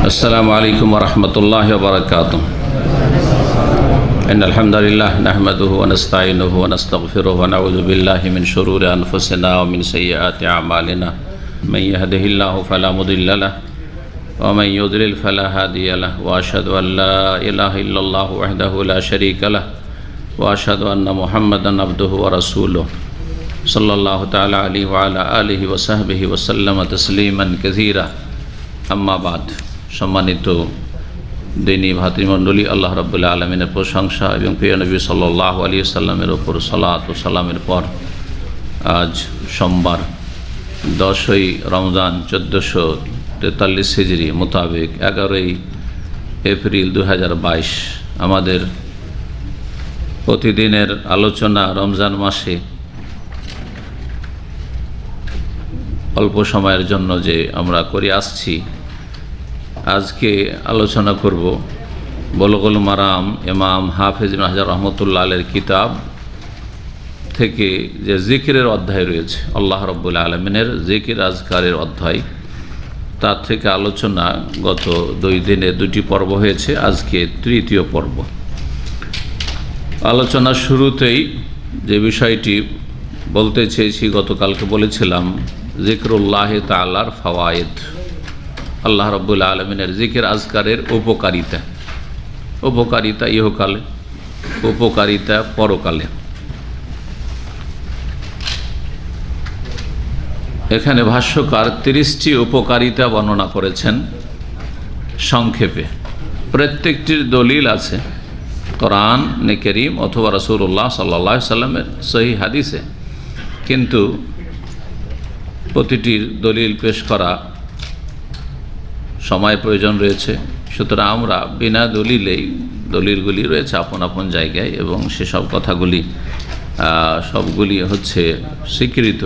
السلام عليكم ورحمة الله وبركاته. إن الحمد لله نحمده ونستعينه ونستغفره ونعوذ بالله من شرور أنفسنا ومن سيئات أعمالنا. من يهده الله فلا مضل له ومن يضلل فلا هادي له وأشهد أن لا إله إلا الله وحده لا شريك له وأشهد أن محمدا عبده ورسوله صلى الله تعالى عليه وعلى آله وصحبه وسلم تسليما كثيرا. আম্মা বাদ। সম্মানিত দিনী ভাতৃমণ্ডলী, আল্লাহ রাব্বুল আলামিনের প্রশংসা এবং প্রিয় নবী সাল্লাল্লাহু আলাইহি ওয়াসাল্লামের ওপর সালাত ও সালামের পর আজ সোমবার 10ই রমজান 1443 হিজরি মোতাবেক 11ই এপ্রিল 2022 আমাদের প্রতিদিনের আলোচনা রমজান মাসে অল্প সময়ের জন্য যে আমরা করে আসছি, আজকে আলোচনা করব বুলুগুল মারাম ইমাম হাফেজ ইবনে হাজার রহমতুল্লাহ আলাইহির কিতাব থেকে যে জিকিরের অধ্যায় রয়েছে, আল্লাহ রাব্বুল আলামিনের জিকির আজকারের অধ্যায়, তার থেকে আলোচনা গত 2 দিনে 2টি পর্ব হয়েছে, আজকে তৃতীয় পর্ব। আলোচনার শুরুতেই যে বিষয়টি বলতে চেয়েছি, গতকালকে বলেছিলাম জিকরুল্লাহ তাআলার ফাওয়ায়েদ, আল্লাহ রাব্বুল আলামিনের জিকির আজকারের উপকারিতা ইহকালে, উপকারিতা পরকালে। এখানে ভাষ্যকার 30টি উপকারিতা বর্ণনা করেছেন সংক্ষেপে। প্রত্যেকটির দলিল আছে কোরআন কারীম অথবা রাসূলুল্লাহ সাল্লাল্লাহু আলাইহি সাল্লামের সহিহ হাদিসে, কিন্তু প্রতিটির দলিল পেশ করা সময় প্রয়োজন রয়েছে। সুতরাং আমরা বিনা দলিলেই, দলিলগুলি রয়েছে আপন আপন জায়গায় এবং সেসব কথাগুলি সবগুলি হচ্ছে স্বীকৃত।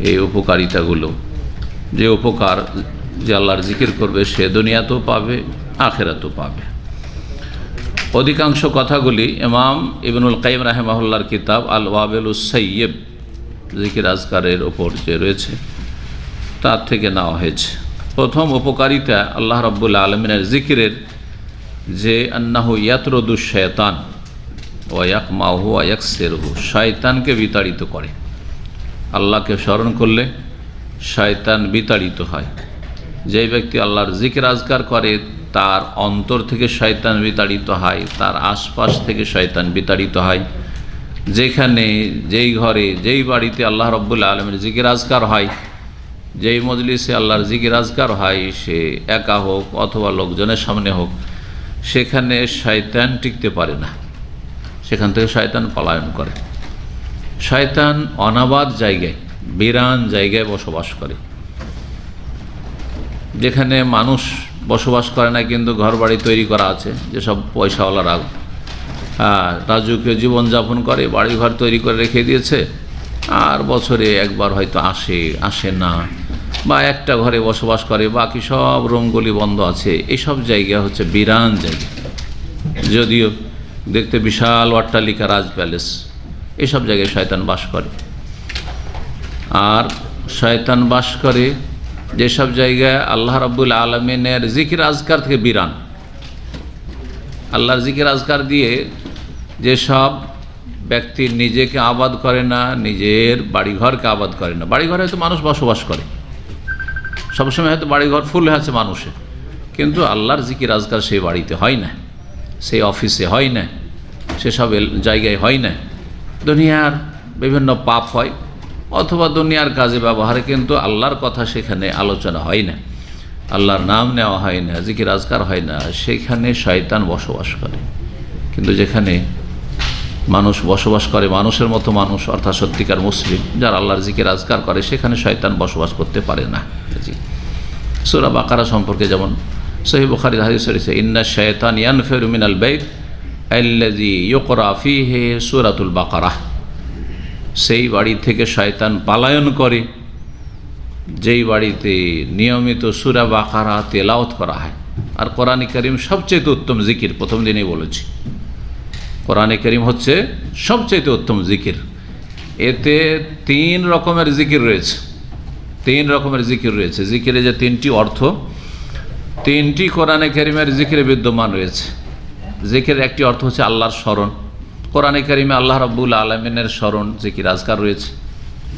এই উপকারিতাগুলো, যে উপকার যে আল্লাহর জিকির করবে সে দুনিয়াতেও পাবে, আখিরাতেও পাবে। অধিকাংশ কথাগুলি ইমাম ইবনুল কাইয়িম রাহিমাহুল্লাহর কিতাব আল ওয়াবিলুস সাইয়্যিব জিকির আজকারের ওপর যে রয়েছে তার থেকে নেওয়া হয়েছে। প্রথম উপকারিতা আল্লাহ রাব্বুল আলামিনের জিকিরের যে আন্নাহু ইয়াতরুদুশ শায়তান ওয়া ইয়াকমাহু ওয়া ইয়াকসিরহু, শয়তানকে বিতাড়িত করে। আল্লাহকে স্মরণ করলে শয়তান বিতাড়িত হয়। যে ব্যক্তি আল্লাহর জিকির আজকার করে তার অন্তর থেকে শয়তান বিতাড়িত হয়, তার আশপাশ থেকে শয়তান বিতাড়িত হয়। যেখানে, যেই ঘরে, যেই বাড়িতে আল্লাহ রাব্বুল আলামিনের জিকির আজকার হয়, যেই মজলিসে আল্লাহর জিকির আজকার হয়, সে একা হোক অথবা লোকজনের সামনে হোক, সেখানে শয়তান টিকতে পারে না, সেখান থেকে শয়তান পলায়ন করে। শয়তান অনাবাদ জায়গায়, বিরান জায়গায় বসবাস করে, যেখানে মানুষ বসবাস করে না কিন্তু ঘরবাড়ি তৈরি করা আছে। যেসব পয়সাওয়ালারা রাজকীয় জীবনযাপন করে, বাড়িঘর তৈরি করে রেখে দিয়েছে, আর বছরে একবার হয়তো আসে না, বা একটা ঘরে বসবাস করে, বাকি সব রুমগুলি বন্ধ আছে। এইসব জায়গা হচ্ছে বিরান জায়গা, যদিও দেখতে বিশাল অট্টালিকা, রাজ প্যালেস, এইসব জায়গায় শয়তান বাস করে। আর শয়তান বাস করে যেসব জায়গায় আল্লাহ রাব্বুল আলামিনের জিকির আজকার থেকে বিরান। আল্লাহর জিকির আজকার দিয়ে যেসব ব্যক্তি নিজেকে আবাদ করে না, নিজের বাড়িঘরকে আবাদ করে না, বাড়িঘরে হয়তো মানুষ বসবাস করে, সবসময় হয়তো বাড়িঘর ফুল আছে মানুষে, কিন্তু আল্লাহর জিকির আজকার সেই বাড়িতে হয় না, সেই অফিসে হয় না, সেসব জায়গায় হয় না। দুনিয়ার বিভিন্ন পাপ হয় অথবা দুনিয়ার কাজে ব্যবহারে, কিন্তু আল্লাহর কথা সেখানে আলোচনা হয় না, আল্লাহর নাম নেওয়া হয় না, জিকির আজকার হয় না, সেখানে শয়তান বসবাস করে। কিন্তু যেখানে মানুষ বসবাস করে, মানুষের মতো মানুষ, অর্থাৎ সত্যিকার মুসলিম যারা আল্লাহর জিকির আজকার করে, সেখানে শয়তান বসবাস করতে পারে না। সূরা বাকারা সম্পর্কে যেমন সহিহ বুখারীর হাদিস রয়েছে, ইন্না শায়তান ইয়ানফিরু মিনাল বাইত আল্লাযী ইউকরা ফীহি সূরাতুল বাকারা, সেই বাড়ি থেকে শয়তান পালায়ন করে যেই বাড়িতে নিয়মিত সূরা বাকারা তেলাওয়াত করা হয়। আর কোরআনে কারীম সবচেয়ে উত্তম জিকির, প্রথম দিনেই বলেছি, কোরআনে কারীম হচ্ছে সবচেয়ে উত্তম জিকির। এতে 3 রকমের জিকির রয়েছে, 3 রকমের জিকির রয়েছে। জিকিরে যে 3টি অর্থ, তিনটি কোরআনে কারিমের জিকিরে বিদ্যমান রয়েছে। জিকিরের একটি অর্থ হচ্ছে আল্লাহর স্মরণ। কোরআনে কারিমে আল্লাহ রাব্বুল আলামিনের স্মরণ জিকির আজকার রয়েছে।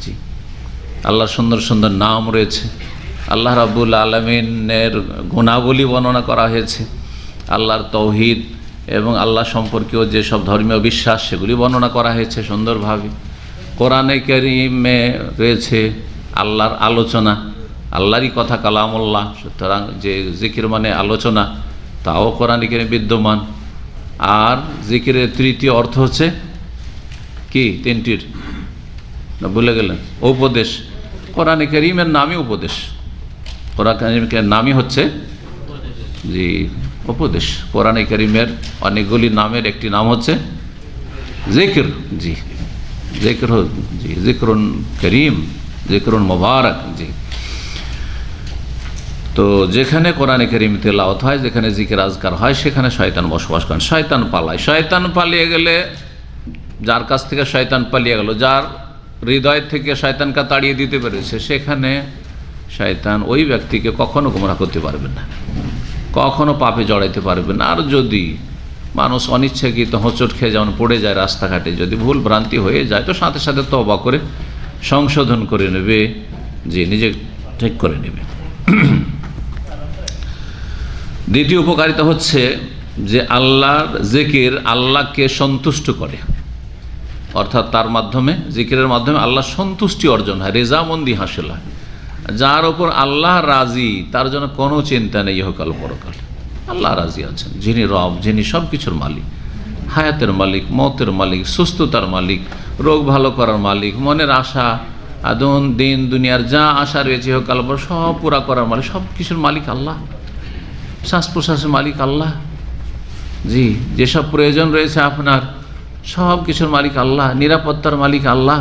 জি, আল্লাহর সুন্দর সুন্দর নাম রয়েছে, আল্লাহ রাব্বুল আলামিনের গুণাবলী বর্ণনা করা হয়েছে, আল্লাহর তৌহিদ এবং আল্লাহ সম্পর্কীয় যেসব ধর্মীয় বিশ্বাস সেগুলি বর্ণনা করা হয়েছে সুন্দরভাবে। কোরআনে কারিমে রয়েছে আল্লাহর আলোচনা, আল্লাহরই কথা, কালামুল্লাহ। সুতরাং যে জিকির মানে আলোচনা, তাও কোরআনে কারিমে বিদ্যমান। আর জিকিরের তৃতীয় অর্থ হচ্ছে কি? তিনটির না ভুলে গেলেন? উপদেশ। কোরআনে কারিমের নামই উপদেশ। কোরআন কারিমের নামই হচ্ছে জি উপদেশ। কোরআনে কারিমের অনেকগুলি নামের একটি নাম হচ্ছে জিকির। জি, জিকির, জি, জিকরুন করিম, জিকরুন মুবারক। জি, তো যেখানে কোরআনে কারিম তেলাওয়াত হয়, যেখানে জিকির আজকার হয়, সেখানে শয়তান বসবাস করেন। শয়তান পালায়। শয়তান পালিয়ে গেলে, যার কাছ থেকে শয়তান পালিয়ে গেল, যার হৃদয় থেকে শয়তানকে তাড়িয়ে দিতে পেরেছে, সেখানে শয়তান ওই ব্যক্তিকে কখনো গোমরাহ করতে পারবে না, কখনো পাপে জড়াইতে পারবে না। আর যদি মানুষ অনিচ্ছাকৃত হোঁচট খেয়ে যেমন পড়ে যায় রাস্তাঘাটে, যদি ভুল ভ্রান্তি হয়ে যায়, তো সাথে সাথে তওবা করে সংশোধন করে নেবে, যে নিজে ঠিক করে নেবে। দ্বিতীয় উপকারিতা হচ্ছে যে আল্লাহর জিকির আল্লাহকে সন্তুষ্ট করে, অর্থাৎ তার মাধ্যমে, জিকিরের মাধ্যমে আল্লাহ সন্তুষ্টি অর্জন হয়, রেজামন্দি হাসিল হয়। যার ওপর আল্লাহ রাজি, তার জন্য কোনো চিন্তা নেই ইহকাল পরকাল। আল্লাহ রাজি আছেন, যিনি রব, যিনি সব কিছুর মালিক, হায়াতের মালিক, মতের মালিক, সুস্থতার মালিক, রোগ ভালো করার মালিক, মনের আশা, আদন দিন দুনিয়ার যা আশা রয়েছে ইহকাল পর সব পুরা করার মালিক, সব কিছুর মালিক আল্লাহ। শ্বাস প্রশ্বাসের মালিক আল্লাহ। জি, যেসব প্রয়োজন রয়েছে আপনার, সব কিছুর মালিক আল্লাহ। নিরাপত্তার মালিক আল্লাহ,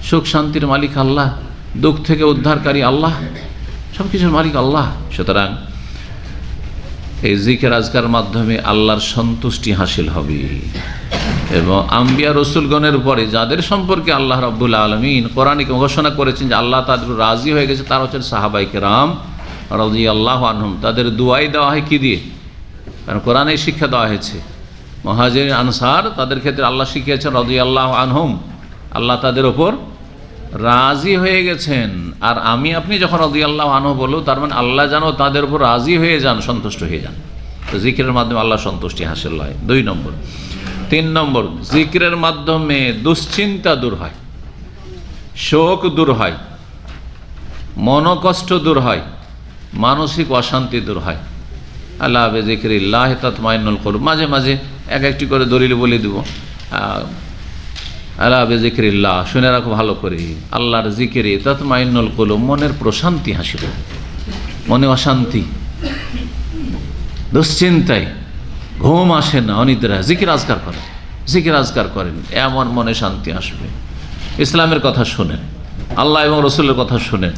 সুখ শান্তির মালিক আল্লাহ, দুঃখ থেকে উদ্ধারকারী আল্লাহ, সব কিছুর মালিক আল্লাহ। সুতরাং এই জিকির আজকার মাধ্যমে আল্লাহর সন্তুষ্টি হাসিল হবে। এবং আম্বিয়া রসুলগণের পরে যাদের সম্পর্কে আল্লাহ রাব্বুল আলামিন কোরআনে ঘোষণা করেছেন যে আল্লাহ তাদের রাজি হয়ে গেছে, তারা হচ্ছেন সাহাবায়ে কেরাম রাদিয়াল্লাহু আনহুম। তাদের দুআই দেওয়া হয় কি দিয়ে? কারণ কোরআনে শিক্ষা দেওয়া হয়েছে। মুহাজিরিন আনসার, তাদের ক্ষেত্রে আল্লাহ শিখিয়েছেন রাদিয়াল্লাহু আনহুম, আল্লাহ তাদের ওপর রাজি হয়ে গেছেন। আর আমি আপনি যখন রাদিয়াল্লাহু আনহু বলবো, তার মানে আল্লাহ যেন তাদের উপর রাজি হয়ে যান, সন্তুষ্ট হয়ে যান। তো জিকিরের মাধ্যমে আল্লাহ সন্তুষ্টি হাসিল হয়। 2 নম্বর। 3 নম্বর, জিকিরের মাধ্যমে দুশ্চিন্তা দূর হয়, শোক দূর হয়, মনোকষ্ট দূর হয়, মানসিক অশান্তি দূর হয়। আল্লাহ বিযিকরিল্লাহ তাতমাইন্নুল কুলুব। মাঝে মাঝে এক একটি করে দলিল বলে দেব। আল্লাহ বিযিকরিল্লাহ, শুনে রাখো ভালো করে, আল্লাহর জিকিরে তাতমাইন্নুল কুলুব, মনের প্রশান্তি হাসিল। মনে অশান্তি, দুশ্চিন্তায় ঘুম আসে না, অনিদ্রা, জিকির আজকার করেন, জিকির আজকার করেন, এমন মনে শান্তি আসবে। ইসলামের কথা শোনেন, আল্লাহ এবং রসুলের কথা শোনেন,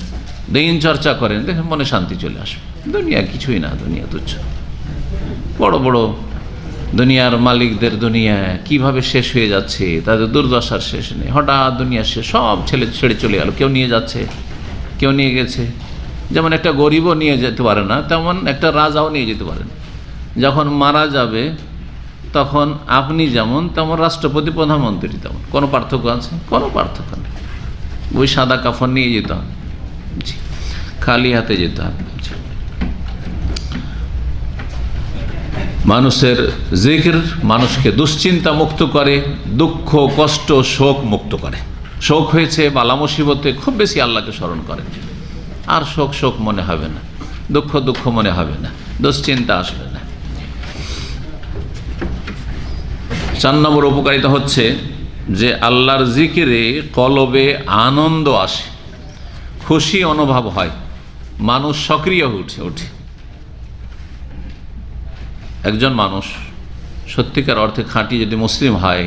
দিন চর্চা করেন, দেখেন মনে শান্তি চলে আসবে। দুনিয়া কিছুই না, দুনিয়া তুচ্ছ। বড় বড় দুনিয়ার মালিকদের দুনিয়া কিভাবে শেষ হয়ে যাচ্ছে, তাদের দুর্দশার শেষ নেই। হঠাৎ দুনিয়া শেষ, সব ছেড়ে চলে গেল। কেউ নিয়ে যাচ্ছে, কেউ নিয়ে গেছে। যেমন একটা গরিবও নিয়ে যেতে পারে না, তেমন একটা রাজাও নিয়ে যেতে পারে না। যখন মারা যাবে তখন আপনি যেমন, তেমন রাষ্ট্রপতি, প্রধানমন্ত্রী তেমন। কোনো পার্থক্য আছে? কোনো পার্থক্য নেই। ওই সাদা কাফন নিয়ে যেতে হবে, জি, খালি হাতে যেতে হবে। মানুষের জিকির মানুষকে দুশ্চিন্তা মুক্ত করে, দুঃখ কষ্ট শোক মুক্ত করে। শোক হয়েছে বালা মুসিবতে, খুব বেশি আল্লাহকে স্মরণ করে, আর শোক শোক মনে হবে না, দুঃখ দুঃখ মনে হবে না, দুশ্চিন্তা আসবে না। 4 নম্বর উপকারিতা হচ্ছে যে আল্লাহর জিকিরে কলবে আনন্দ আসে, খুশি অনুভব হয়, মানুষ সক্রিয় হয়ে ওঠে। একজন মানুষ সত্যিকার অর্থে খাঁটি যদি মুসলিম হয়,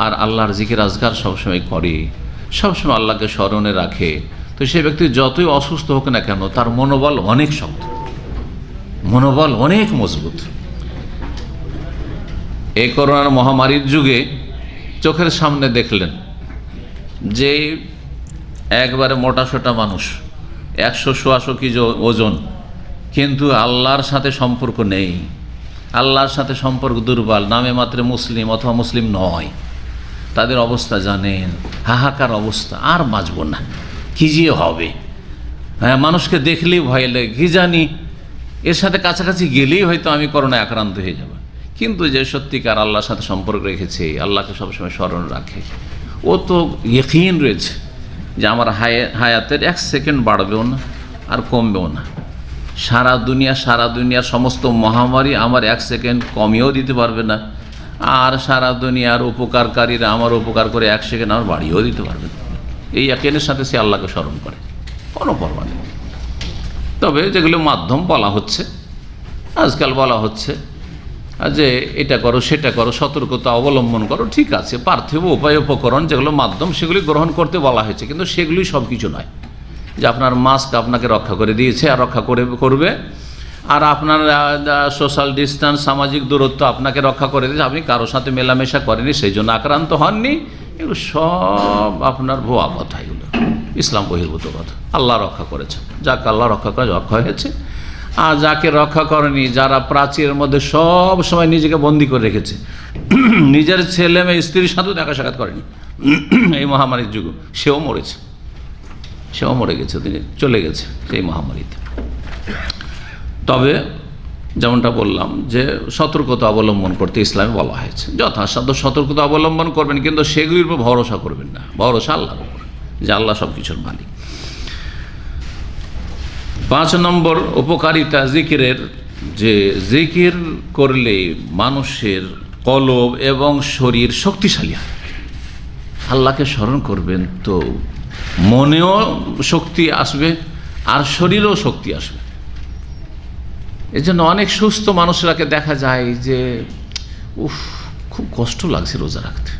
আর আল্লাহর জিকির আজকার সবসময় করে, সবসময় আল্লাহকে স্মরণে রাখে, তো সে ব্যক্তি যতই অসুস্থ হোক না কেন, তার মনোবল অনেক শক্ত, মনোবল অনেক মজবুত। এই করোনার মহামারীর যুগে চোখের সামনে দেখলেন যে একবারে মোটাসোটা মানুষ, 100-150 কেজি ওজন, কিন্তু আল্লাহর সাথে সম্পর্ক নেই, আল্লাহর সাথে সম্পর্ক দুর্বল, নামে মাত্র মুসলিম অথবা মুসলিম নয়, তাদের অবস্থা জানেন, হাহাকার অবস্থা। আর বাঁচব না, কী যে হবে। হ্যাঁ, মানুষকে দেখলেই ভয় লাগে, কি জানি এর সাথে কাছাকাছি গেলেই হয়তো আমি করোনায় আক্রান্ত হয়ে যাব। কিন্তু যে সত্যিকার আল্লাহর সাথে সম্পর্ক রেখেছে, আল্লাহকে সবসময় স্মরণ রাখে, ও তো ইয়কিন রয়েছে যে আমার হায়াতের 1 সেকেন্ড বাড়বেও না আর কমবেও না। সারা দুনিয়ার সমস্ত মহামারী আমার 1 সেকেন্ড কমিয়েও দিতে পারবে না, আর সারা দুনিয়ার উপকারকারীরা আমার উপকার করে 1 সেকেন্ড আমার বাড়িয়েও দিতে পারবে না। এই ইয়াকিনের সাথে সে আল্লাহকে স্মরণ করে, কোনো পরোয়া নেই। তবে যেগুলো মাধ্যম বলা হচ্ছে, আজকাল বলা হচ্ছে যে এটা করো সেটা করো, সতর্কতা অবলম্বন করো, ঠিক আছে, পার্থিব উপায় উপকরণ যেগুলো মাধ্যম সেগুলি গ্রহণ করতে বলা হয়েছে, কিন্তু সেগুলি সব কিছু নয়। যে আপনার মাস্ক আপনাকে রক্ষা করে দিয়েছে আর রক্ষা করবে, আর আপনার সোশ্যাল ডিস্টেন্স, সামাজিক দূরত্ব আপনাকে রক্ষা করে দিয়েছে, আপনি কারোর সাথে মেলামেশা করেনি সেই জন্য আক্রান্ত হননি, এগুলো সব আপনার ভুয়া কথা, এগুলো ইসলাম বহির্ভূত কথা। আল্লাহ রক্ষা করেছে, যাকে আল্লাহ রক্ষা করে রক্ষা হয়েছে, আর যাকে রক্ষা করেনি, যারা প্রাচীরের মধ্যে সব সময় নিজেকে বন্দি করে রেখেছে, নিজের ছেলে মেয়ে স্ত্রীর সাথেও দেখা সাক্ষাৎ করেনি এই মহামারীর যুগ, সেও মরে গেছে, তিনি চলে গেছে সেই মহামারীতে। তবে যেমনটা বললাম যে সতর্কতা অবলম্বন করতে ইসলামে বলা হয়েছে, যথাসাধ্য সতর্কতা অবলম্বন করবেন, কিন্তু সেগুলির উপর ভরসা করবেন না, ভরসা আল্লাহর উপর, যে আল্লাহ সব কিছুর মালিক। 5 নম্বর উপকারিতা জিকিরের, যে জিকির করলে মানুষের কলব এবং শরীর শক্তিশালী হয়। আল্লাহকে স্মরণ করবেন তো মনেও শক্তি আসবে আর শরীরেও শক্তি আসবে। এই জন্য অনেক সুস্থ মানুষরাকে দেখা যায় যে খুব কষ্ট লাগছে রোজা রাখতে,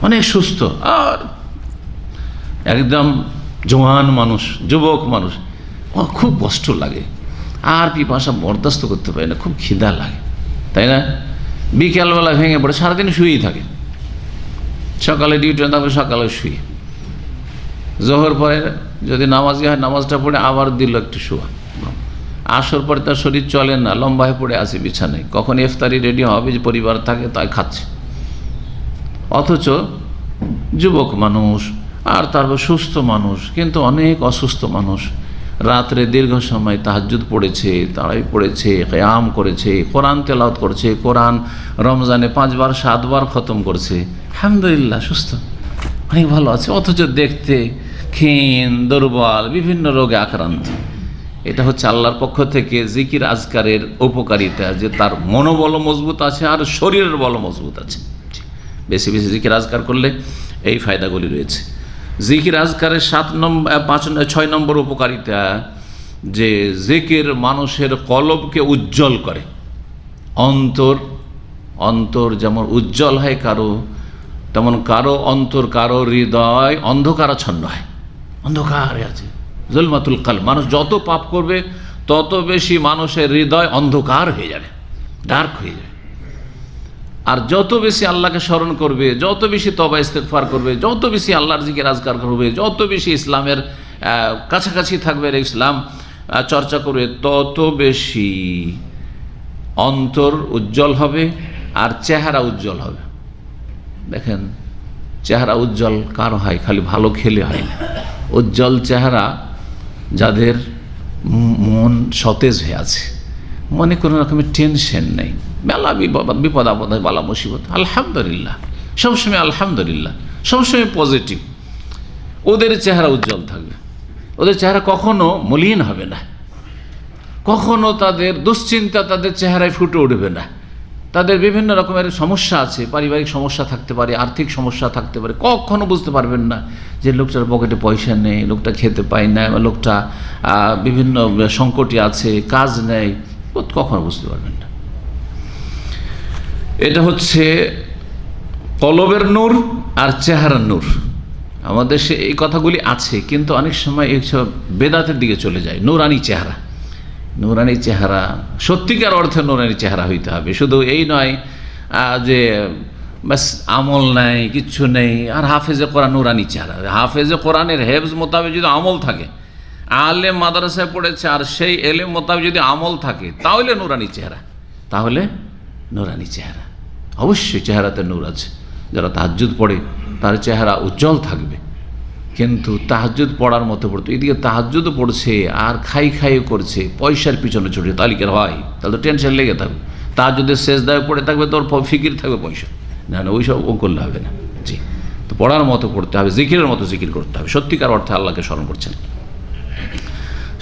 অনেক সুস্থ আর একদম জওয়ান মানুষ, যুবক মানুষ, খুব কষ্ট লাগে আর পিপাসা বরদাস্ত করতে পারে না, খুব খিদা লাগে, তাই না? বিকেলবেলা ভেঙে পড়ে, সারাদিন শুয়েই থাকে, সকালে ডিউটি থাকবে সকালে শুয়ে, জোহর পরে যদি নামাজ হয় নামাজটা পড়ে আবার দিল একটু শোয়া, আসর পরে তার শরীর চলে না, লম্বা হয়ে পড়ে আছে বিছানায়, কখন ইফতারি রেডি হবে যে পরিবার থাকে তাই খাচ্ছে। অথচ যুবক মানুষ আর তারপর সুস্থ মানুষ, কিন্তু অনেক অসুস্থ মানুষ রাত্রে দীর্ঘ সময় তাহাজ্জুদ পড়েছে, তারাই পড়েছে, কিয়াম করেছে, কোরআন তেলাওয়াত করেছে, কোরআন রমজানে 5 বার 7 বার খতম করছে, আলহামদুলিল্লাহ সুস্থ, অনেক ভালো আছে। অথচ দেখতে ক্ষীণ, দুর্বল, বিভিন্ন রোগে আক্রান্ত। এটা হচ্ছে আল্লাহর পক্ষ থেকে জিকির আজকারের উপকারিতা, যে তার মনোবল মজবুত আছে আর শরীরের বল মজবুত আছে। বেশি বেশি জিকির আজকার করলে এই ফায়দাগুলি রয়েছে। জিকির আজকারের 6 নম্বর উপকারিতা, যে জিকির মানুষের কলবকে উজ্জ্বল করে। অন্তর যেমন উজ্জ্বল হয় কারো, তেমন কারো অন্তর, কারো হৃদয় অন্ধকারাচ্ছন্ন হয়, অন্ধকারে আছে, জুলমাতুল কালব। মানুষ যত পাপ করবে তত বেশি মানুষের হৃদয় অন্ধকার হয়ে যাবে, ডার্ক হয়ে যাবে। আর যত বেশি আল্লাহকে স্মরণ করবে, যত বেশি তওবা ইস্তেগফার করবে, যত বেশি আল্লাহর জিকির আজকার করবে, যত বেশি ইসলামের কাছাকাছি থাকবে, ইসলাম চর্চা করবে, তত বেশি অন্তর উজ্জ্বল হবে আর চেহারা উজ্জ্বল হবে। দেখেন, চেহারা উজ্জ্বল কার হয়? খালি ভালো খেলে হয় না। উজ্জ্বল চেহারা যাদের মন সতেজ হয়ে আছে, মনে কোনো রকমের টেনশন নেই, মেলা বিপদ আপদ হয়, বালা মুসিবত, আলহামদুলিল্লাহ, সবসময় আলহামদুলিল্লাহ, সবসময় পজিটিভ, ওদের চেহারা উজ্জ্বল থাকবে। ওদের চেহারা কখনো মলিন হবে না, কখনো তাদের দুশ্চিন্তা তাদের চেহারায় ফুটে উঠবে না। তাদের বিভিন্ন রকমের সমস্যা আছে, পারিবারিক সমস্যা থাকতে পারে, আর্থিক সমস্যা থাকতে পারে, কখনো বুঝতে পারবেন না যে লোকটার পকেটে পয়সা নেই, লোকটা খেতে পায় না, লোকটা বিভিন্ন সংকটে আছে, কাজ নেই, কখনো বুঝতে পারবেন না। এটা হচ্ছে কলবের নূর আর চেহারার নূর। আমাদের সে এই কথাগুলি আছে, কিন্তু অনেক সময় এইসব বেদাতের দিকে চলে যায়। নূরানি চেহারা, নূরানি চেহারা, সত্যিকার অর্থে নূরানি চেহারা হইতে হবে। শুধু এই নয় যে ব্যাস আমল নাই, কিচ্ছু নেই, আর হাফেজে কোরআন নূরানি চেহারা। হাফেজে কোরআনের হেফজ মোতাবেক যদি আমল থাকে আলেম মাদ্রাসায় পড়েছে আর সেই এলেম মোতাবেক যদি আমল থাকে তাহলে নুরানি চেহারা, তাহলে নুরানি চেহারা। অবশ্যই চেহারাতে নূর আছে। যারা তাহাজ্জুদ পড়ে তার চেহারা উজ্জ্বল থাকবে, কিন্তু তাহাজ্জুদ পড়ার মতো পড়তো, এদিকে তাহাজ্জুদও পড়ছে আর খাই করছে, পয়সার পিছনে ছুটে, তালিকার হয়, তাহলে তো টেনশন লেগে থাকবে। তাহাজ্জুদের শেষদায় পড়ে থাকবে, তোর ফিকির থাকবে পয়সা, না ওই সব ও করলে হবে না। জি, তো পড়ার মতো পড়তে হবে, জিকিরের মতো জিকির করতে হবে, সত্যিকার অর্থে আল্লাহকে স্মরণ করছেন।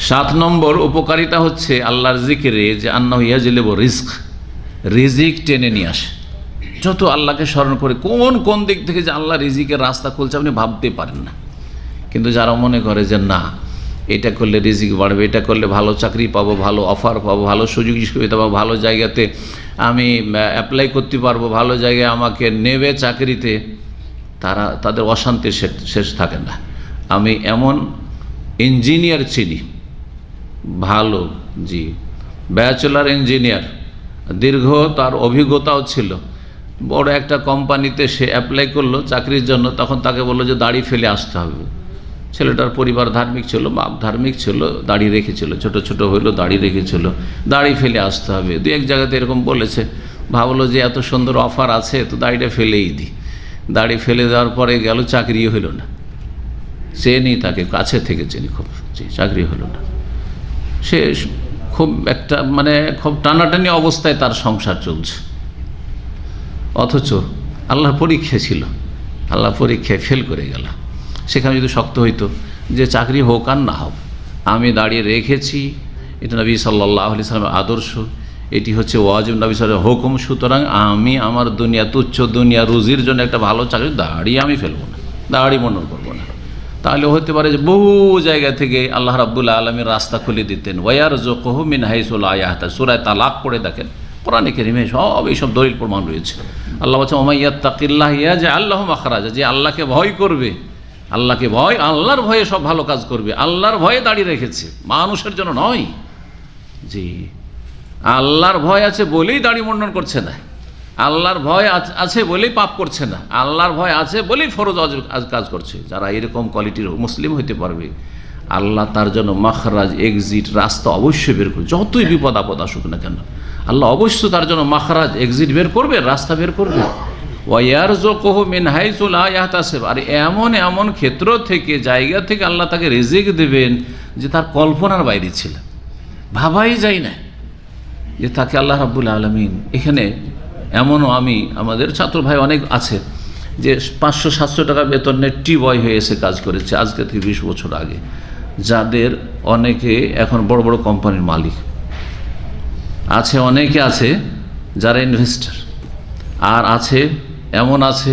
7 নম্বর উপকারিতা হচ্ছে আল্লাহর জিকিরে যে আন্নাহু ইয়াজলিবু রিজক, রিজিক টেনে নিয়ে আসে। যত আল্লাহকে স্মরণ করে কোন দিক থেকে যে আল্লাহ রিজিকের রাস্তা খুলছে আপনি ভাবতে পারেন না। কিন্তু যারা মনে করে যে না এটা করলে রিজিক বাড়বে, এটা করলে ভালো চাকরি পাবো, ভালো অফার পাবো, ভালো সুযোগ সুবিধা পাবো, ভালো জায়গাতে আমি অ্যাপ্লাই করতে পারবো, ভালো জায়গায় আমাকে নেবে চাকরিতে, তাদের অশান্তির শেষ থাকে না। আমি এমন ইঞ্জিনিয়ার চিনি ভালো, জি, ব্যাচেলার ইঞ্জিনিয়ার, দীর্ঘ তার অভিজ্ঞতাও ছিল, বড় একটা কোম্পানিতে সে অ্যাপ্লাই করলো চাকরির জন্য, তখন তাকে বললো যে দাড়ি ফেলে আসতে হবে। ছেলেটার পরিবার ধার্মিক ছিল, বাপ ধার্মিক ছিল, দাড়ি রেখেছিল, ছোট হইলো দাড়ি রেখেছিল, দাড়ি ফেলে আসতে হবে। 2-1 জায়গাতে এরকম বলেছে, ভাবলো যে এত সুন্দর অফার আছে তো দাড়িটা ফেলেই দিই। দাড়ি ফেলে দেওয়ার পরে গেল, চাকরিও হইল না। চেনি তাকে, কাছে থেকে চেনি খুব, চাকরি হলো না। সে খুব একটা খুব টানাটানি অবস্থায় তার সংসার চলছে। অথচ আল্লাহর পরীক্ষা ছিল, আল্লাহ পরীক্ষায় ফেল করে গেল। সেখানে যদি শক্ত হইতো যে চাকরি হোক আর না হোক আমি দাঁড়িয়ে রেখেছি, এটা নবী সাল্লাল্লাহু আলাইহি সাল্লামের আদর্শ, এটি হচ্ছে ওয়াজিব নবী সাল্লাল্লাহু আলাইহি হুকুম, সুতরাং আমি আমার তুচ্ছ দুনিয়া রুজির জন্য একটা ভালো চাকরি দাঁড়িয়ে আমি ফেলবো না, দাঁড়ি মন্ডন করবো না। তাহলে হতে পারে যে বহু জায়গা থেকে আল্লাহ রাব্বুল আলামিন রাস্তা খুলে দিতেন। ওয়ারযুকুহু মিন হাইসু লা ইয়াহতাসিব, সূরা তালাক পড়ে দেখেন, কোরআনে কারীমে এইসব দলিল প্রমাণ রয়েছে। আল্লাহ বলছেন ওয়া মাইয়াত্তাকিল্লাহ ইয়াজআল লাহু মাখরাজা, যে আল্লাহকে ভয় করবে, আল্লাহকে ভয়, আল্লাহর ভয়ে সব ভালো কাজ করবে, আল্লাহর ভয়ে দাঁড়িয়ে রেখেছে, মানুষের জন্য নয়। জি, আল্লাহর ভয় আছে বলেই দাড়ি মন্ডন করছে না, আল্লাহর ভয় আছে বলেই পাপ করছে না, আল্লাহর ভয় আছে বলেই ফরজ কাজ করছে। যারা এরকম কোয়ালিটির মুসলিম হইতে পারবে, আল্লাহ তার জন্য মাখরাজ, এক্সিট, রাস্তা অবশ্যই বের করবে। যতই বিপদ আপদ আসুক না কেন, আল্লাহ অবশ্যই তার জন্য মাখরাজ, এক্সিট বের করবে, রাস্তা বের করবে। ওয়ারযুকুহু মিন হাইসু লা ইয়াহতাসিব, আর এমন ক্ষেত্র থেকে, জায়গা থেকে আল্লাহ তাকে রিজিক দেবেন যে তার কল্পনার বাইরে ছিল, ভাবাই যায় না যে তাকে আল্লাহ রাব্বুল আলামিন। এখানে এমনও আমাদের ছাত্র ভাই অনেক আছে যে 500-700 টাকা বেতনের টি-বয় হয়ে এসে কাজ করেছে আজকে থেকে 20 বছর আগে, যাদের অনেকে এখন বড় বড় কোম্পানির মালিক আছে, অনেকে আছে যারা ইনভেস্টার, আর এমন আছে,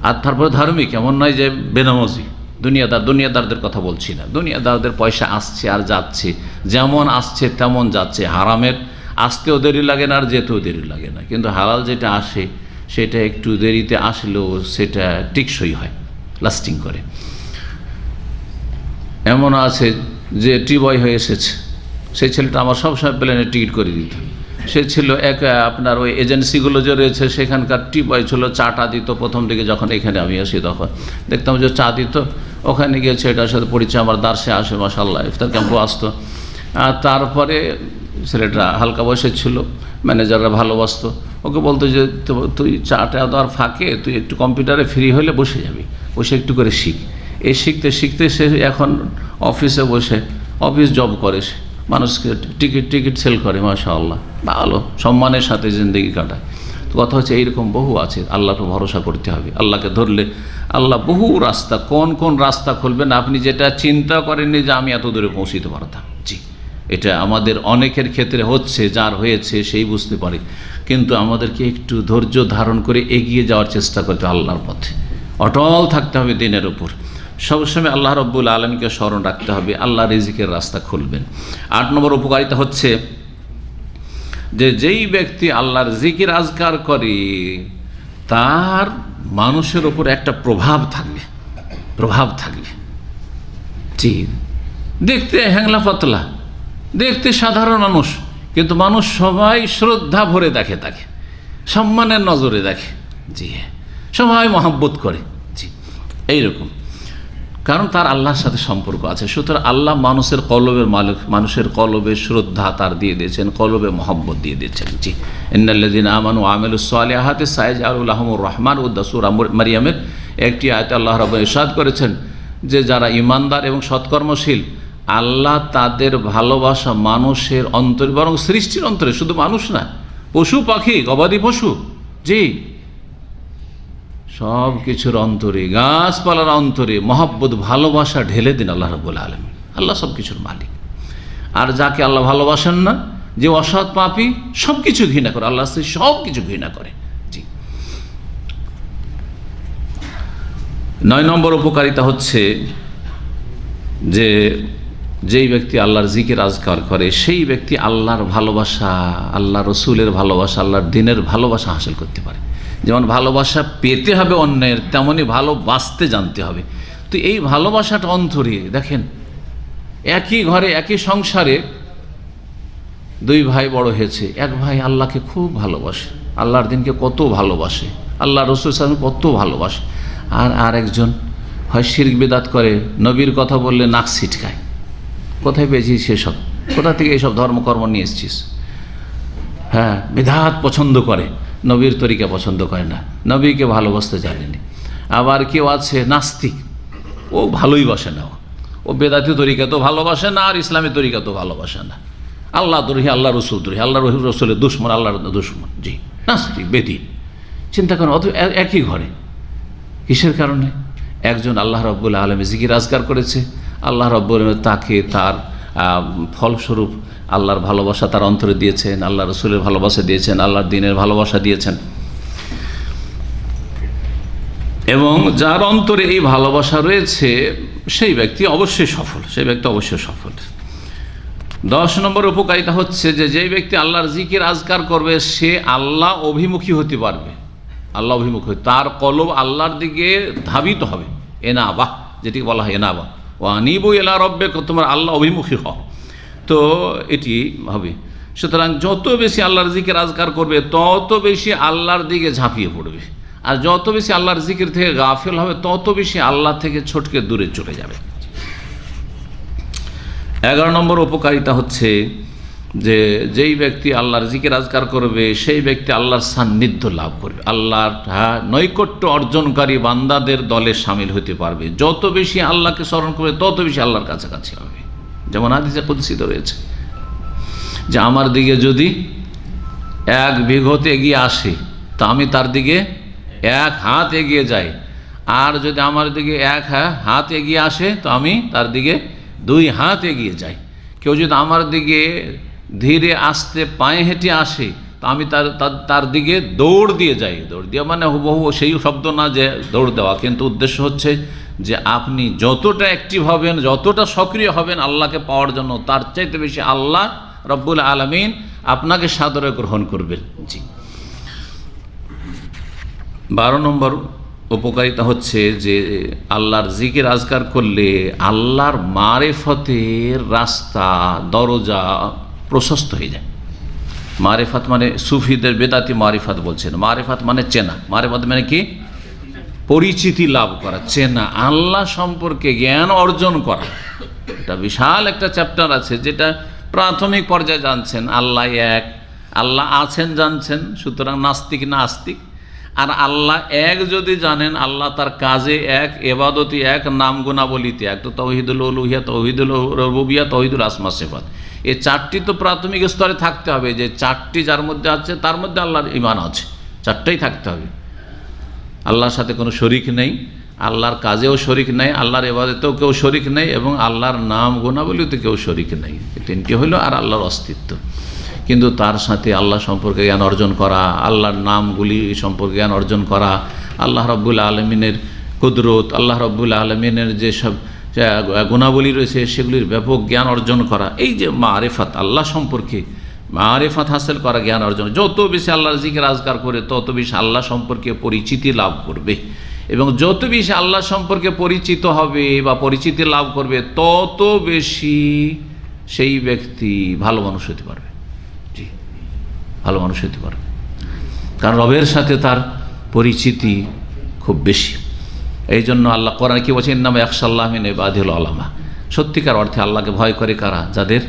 আর তারপরে ধার্মিক, এমন নয় যে বেনামাজি, দুনিয়াদারদের কথা বলছি না। দুনিয়াদারদের পয়সা আসছে আর যাচ্ছে, যেমন আসছে তেমন যাচ্ছে, হারামের আসতেও দেরি লাগে না আর যেতেও দেরি লাগে না, কিন্তু হালাল যেটা আসে সেটা একটু দেরিতে আসলেও সেটা টিকসই হয়, লাস্টিং করে। এমন আছে যে টি-বয় হয়ে এসেছে, সেই ছেলেটা আমার সবসময় প্লেনের টিকিট করে দিত। সে ছিল আপনার ওই এজেন্সিগুলো যে রয়েছে সেখানকার টি-বয় ছিল, চাটা দিত প্রথম দিকে। যখন এখানে আমি আসি তখন দেখতাম যে চা দিত, ওখানে গিয়ে ছেলেটার সাথে পরিচয়, আমার দার্সে আসে, মাশাআল্লাহ, ইফতার ক্যাম্পও আসতো। আর তারপরে ছেলেটা হালকা বয়সের ছিল, ম্যানেজাররা ভালোবাসতো, ওকে বলতো যে তুই চাটা দেওয়ার ফাঁকে তুই একটু কম্পিউটারে ফ্রি হলে বসে যাবি, বসে একটু করে শিখ। এই শিখতে সে এখন অফিসে বসে অফিস জব করে, সে মানুষকে টিকিট সেল করে, মাশাআল্লাহ, ভালো সম্মানের সাথে জিন্দেগি কাটায়। তো কথা হচ্ছে এইরকম বহু আছে। আল্লাহকে ভরসা করতে হবে, আল্লাহকে ধরলে আল্লাহ বহু রাস্তা, কোন রাস্তা খুলবেন আপনি যেটা চিন্তা করেননি যে আমি এত দূরে পৌঁছিতে পারতাম। জি, এটা আমাদের অনেকের ক্ষেত্রে হচ্ছে, যার হয়েছে সেই বুঝতে পারে, কিন্তু আমাদেরকে একটু ধৈর্য ধারণ করে এগিয়ে যাওয়ার চেষ্টা করতে, আল্লাহর পথে অটল থাকতে হবে দিনের উপর। সবসময় আল্লাহ রাব্বুল আলামিনকে স্মরণ রাখতে হবে, আল্লাহ রিজিকের রাস্তা খুলবেন। 8 নম্বর উপকারিতা হচ্ছে যে যেই ব্যক্তি আল্লাহর জিকির আজকার করে তার মানুষের উপর একটা প্রভাব থাকবে। জি, দেখতে হ্যাংলা পাতলা, দেখতে সাধারণ মানুষ, কিন্তু মানুষ সবাই শ্রদ্ধা ভরে দেখে, তাকে সম্মানের নজরে দেখে। জি, সবাই মহব্বত করে। জি, এইরকম কারণ তার আল্লাহর সাথে সম্পর্ক আছে। সুতরাং আল্লাহ মানুষের কলবের মালিক, মানুষের কলবে শ্রদ্ধা তার দিয়ে দিয়েছেন, কলবে মহব্বত দিয়ে দিয়েছেন। জি, ইন্নাল্লাযীনা আমানু ওয়া আমিলুস সালিহাতি সায়াজআলু লাহুমুর রাহমান উদ্দা, সূরা মারইয়ামের একটি আয়াতে আল্লাহ রাব্বুল ইরশাদ করেছেন যে যারা ঈমানদার এবং সৎকর্মশীল, আল্লাহ তাদের ভালোবাসা মানুষের অন্তরে, বরং সৃষ্টির অন্তরে, শুধু মানুষ না, পশু পাখি, গবাদি পশু, জি, সব কিছুর অন্তরে, গাছপালার অন্তরে মহব্বত, ভালোবাসা ঢেলে দিন আল্লাহ রাব্বুল আলামিন। আল্লাহ সব কিছুর মালিক। আর যাকে আল্লাহ ভালোবাসেন না, যে অসৎ পাপী, সব কিছু ঘৃণা করে, আল্লাহ সব কিছু ঘৃণা করে। জি, 9 নম্বর উপকারিতা হচ্ছে যে যেই ব্যক্তি আল্লাহর জিকির আজকার করে সেই ব্যক্তি আল্লাহর ভালোবাসা, আল্লাহ রসুলের ভালোবাসা, আল্লাহর দ্বীনের ভালোবাসা হাসিল করতে পারে। যেমন ভালোবাসা পেতে হবে অন্যের, তেমনই ভালোবাসতে জানতে হবে। তো এই ভালোবাসাটা অন্তরে, দেখেন একই ঘরে একই সংসারে 2 ভাই বড় হয়েছে। এক ভাই আল্লাহকে খুব ভালোবাসে, আল্লাহর দ্বীনকে কত ভালোবাসে, আল্লাহ রসুল সাল্লাল্লাহু আলাইহি ওয়াসাল্লাম কত ভালোবাসে। আর আরেকজন হয় শিরক বিদআত করে, নবীর কথা বললে নাক ছিটকায়। কোথায় পেয়েছিস সেসব? কোথা থেকে এইসব ধর্মকর্ম নিয়ে এসেছিস? হ্যাঁ, বিদআত পছন্দ করে, নবীর তরিকা পছন্দ করে না, নবীকে ভালোবাসতে জানেনি। আবার কেউ আছে নাস্তিক, ও ভালোই বাসে না, ও বেদাতি তরিকা তো ভালোবাসে না, আর ইসলামী তরিকা তো ভালোবাসে না। আল্লাহ দ্রোহী, আল্লাহ রসুল দ্রোহী, আল্লাহ রসুলের দুশ্মন, আল্লাহর দুশ্মন। জি, নাস্তিক, বেদিন। চিন্তা করেন, অত একই ঘরে, কিসের কারণে? একজন আল্লাহ রাব্বুল আলামিন জিকির আজকার করেছে, আল্লাহ রাব্বুল আলামিন তাকে তার ফলস্বরূপ আল্লাহর ভালোবাসা তার অন্তরে দিয়েছেন, আল্লাহ রসুলের ভালোবাসা দিয়েছেন, আল্লাহর দ্বীনের ভালোবাসা দিয়েছেন। এবং যার অন্তরে এই ভালোবাসা রয়েছে সেই ব্যক্তি অবশ্যই সফল, সেই ব্যক্তি অবশ্যই সফল। 10 নম্বর উপকারিতা হচ্ছে যে যেই ব্যক্তি আল্লাহর জিকির আজকার করবে সে আল্লাহ অভিমুখী হতে পারবে, আল্লাহ অভিমুখী, তার কলব আল্লাহর দিকে ধাবিত হবে। এনাবাহ, যেটিকে বলা হয় এনাবাহ, ও আনিবু ইলা রাব্বিকুম, তোমার আল্লাহ অভিমুখী হও, তো এটি হবে। সুতরাং যত বেশি আল্লাহর জিকির আজকার করবে তত বেশি আল্লাহর দিকে ঝাঁপিয়ে পড়বে, আর যত বেশি আল্লাহর জিকির থেকে গাফিল হবে তত বেশি আল্লাহ থেকে ছটকে দূরে চলে যাবে। 11 নম্বর উপকারিতা হচ্ছে যে যেই ব্যক্তি আল্লাহর জিকির আজকার করবে সেই ব্যক্তি আল্লাহর সান্নিধ্য লাভ করবে, আল্লাহর নৈকট্য অর্জনকারী বান্দাদের দলে সামিল হতে পারবে। যত বেশি আল্লাহকে স্মরণ করবে তত বেশি আল্লাহর কাছাকাছি হবে। যেমন হাদিসে কুদসিত রয়েছে যে আমার দিকে যদি 1 বিঘত এগিয়ে আসে তা আমি তার দিকে 1 হাত এগিয়ে যাই, আর যদি আমার দিকে 1 হাত এগিয়ে আসে তো আমি তার দিকে 2 হাত এগিয়ে যাই। কেউ যদি আমার দিকে ধীরে আস্তে পায়ে হেঁটে আসে তো আমি তার দিকে দৌড় দিয়ে যাই। দৌড় দেওয়া মানে হুবহু সেই শব্দ না যে দৌড় দেওয়া, কিন্তু উদ্দেশ্য হচ্ছে যে আপনি যতটা অ্যাক্টিভ হবেন, যতটা সক্রিয় হবেন আল্লাহকে পাওয়ার জন্য, তার চাইতে বেশি আল্লাহ রব্বুল আলামিন আপনাকে সাদরে গ্রহণ করবেন। জি, 12 নম্বর উপকারিতা হচ্ছে যে আল্লাহর জিকির আজকার করলে আল্লাহর মারেফতের রাস্তা, দরজা প্রশস্ত হয়ে যায়। মারেফাত মানে সুফিদের বেদাতি মারিফাত বলছেন, মারেফাত মানে চেনা, মারেফাত মানে কি? পরিচিতি লাভ করা, চেনা, আল্লাহ সম্পর্কে জ্ঞান অর্জন করা। এটা বিশাল একটা চ্যাপ্টার আছে যেটা প্রাথমিক পর্যায়ে জানছেন আল্লাহ এক, আল্লাহ আছেন জানছেন, সুতরাং নাস্তিক না আস্তিক। আর আল্লাহ এক যদি জানেন, আল্লাহ তার কাজে এক, এবাদতি এক, নাম গুণাবলিতে এক, তো তাওহীদুল উলুহিয়া, তাওহীদুল রুবুবিয়্যাহ, তাওহীদুল আসমা সিফাত, এই 4টি তো প্রাথমিক স্তরে থাকতে হবে। যে 4টি যার মধ্যে আছে তার মধ্যে আল্লাহর ঈমান আছে, 4টাই থাকতে হবে। আল্লাহর সাথে কোনো শরিক নেই, আল্লাহর কাজেও শরিক নেই, আল্লাহর ইবাদতেও কেউ শরিক নেই, এবং আল্লাহর নাম গুণাবলিতে কেউ শরিক নেই। 3টি হলো আর আল্লাহর অস্তিত্ব। কিন্তু তার সাথে আল্লাহ সম্পর্কে জ্ঞান অর্জন করা, আল্লাহর নামগুলি সম্পর্কে জ্ঞান অর্জন করা, আল্লাহ রাব্বুল আলামিনের কুদরত, আল্লাহ রাব্বুল আলামিনের যেসব গুণাবলী রয়েছে সেগুলির ব্যাপক জ্ঞান অর্জন করা, এই যে মারিফাত, আল্লাহ সম্পর্কে মারিফাত হাসিল করা, জ্ঞান অর্জন। যত বেশি আল্লাহর জিকির আজকার করে তত বেশি আল্লাহ সম্পর্কে পরিচিতি লাভ করবে, এবং যত বেশি আল্লাহ সম্পর্কে পরিচিত হবে বা পরিচিতি লাভ করবে তত বেশি সেই ব্যক্তি ভালো মানুষ হতে পারবে। জি, ভালো মানুষ হতে পারবে, কারণ রবের সাথে তার পরিচিতি খুব বেশি। এই জন্য আল্লাহ কোরআনে কি বলছেন, ইন্নামা ইয়াখশাল্লাহ মিন ইবাদিল উলামা। সত্যিকার অর্থে আল্লাহকে ভয় করে কারা? যাদের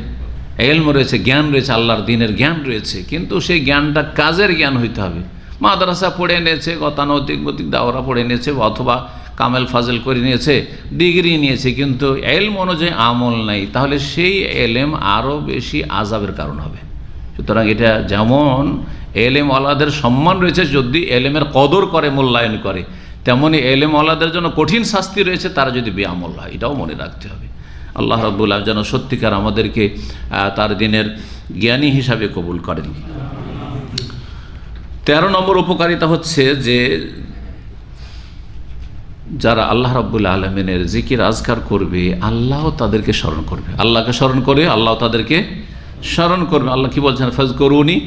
ইলম রয়েছে, জ্ঞান রয়েছে, আল্লাহর দ্বীনের জ্ঞান রয়েছে, কিন্তু সেই জ্ঞানটা কাজের জ্ঞান হইতে হবে। মাদ্রাসা পড়ে নিয়েছে, গতানৈতিক দাওরা পড়ে নিয়েছে, অথবা কামেল ফাজেল করে নিয়েছে, ডিগ্রি নিয়েছে, কিন্তু ইলম অনুযায়ী আমল নাই, তাহলে সেই ইলম আরও বেশি আযাবের কারণ হবে। সুতরাং এটা যেমন ইলম ওয়ালাদের সম্মান রয়েছে যদি ইলমের কদর করে, মূল্যায়ন করে, তেমনি ইলম ওয়ালাদের জন্য কঠিন শাস্তি রয়েছে তারা যদি বেআমল হয়, এটাও মনে রাখতে হবে। আল্লাহ রাব্বুল আলামিন যেন সত্যিকার আমাদেরকে তার দ্বীনের জ্ঞানী হিসাবে কবুল করেন। 13 নম্বর উপকারিতা হচ্ছে যে যারা আল্লাহ রাব্বুল আলামিনের জিকির আজকার করবে, আল্লাহও তাদেরকে স্মরণ করবে। আল্লাহকে স্মরণ করে আল্লাহ তাদেরকে স্মরণ করবে। আল্লাহ কি বলছেন, ফাজকুরুনি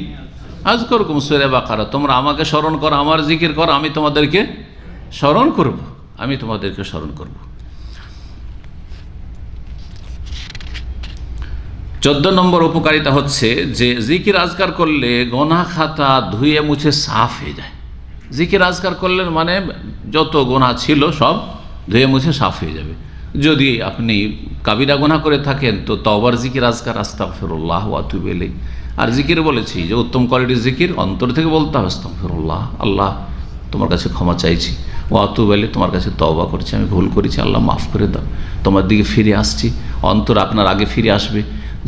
আযকুরকুম, সূরা বাকারা, তোমরা আমাকে স্মরণ করো, আমার জিকির করো, আমি তোমাদেরকে স্মরণ করব, আমি তোমাদেরকে স্মরণ করব। 14 নম্বর উপকারিতা হচ্ছে যে জিকির আজকার করলে গোনাহ খাতা ধুয়ে মুছে সাফ হয়ে যায়। জিকির আজকার করলেন মানে যত গোনাহ ছিল সব ধুয়ে মুছে সাফ হয়ে যাবে। যদি আপনি কাবিরা গোনাহ করে থাকেন তো তওবার জিকির আজকার, আস্তাগফিরুল্লাহ ওয়া আতুবু ইলাইহি। আর জিকির বলেছি যে উত্তম কোয়ালিটির জিকির অন্তর থেকে বলতে হবে, আস্তাগফিরুল্লাহ, আল্লাহ তোমার কাছে ক্ষমা চাইছি, ওয়া আতুবু ইলাইহি, তোমার কাছে তওবা করছি, আমি ভুল করেছি, আল্লাহ মাফ করে দাও, তোমার দিকে ফিরে আসছি। অন্তর আপনার আগে ফিরে আসবে,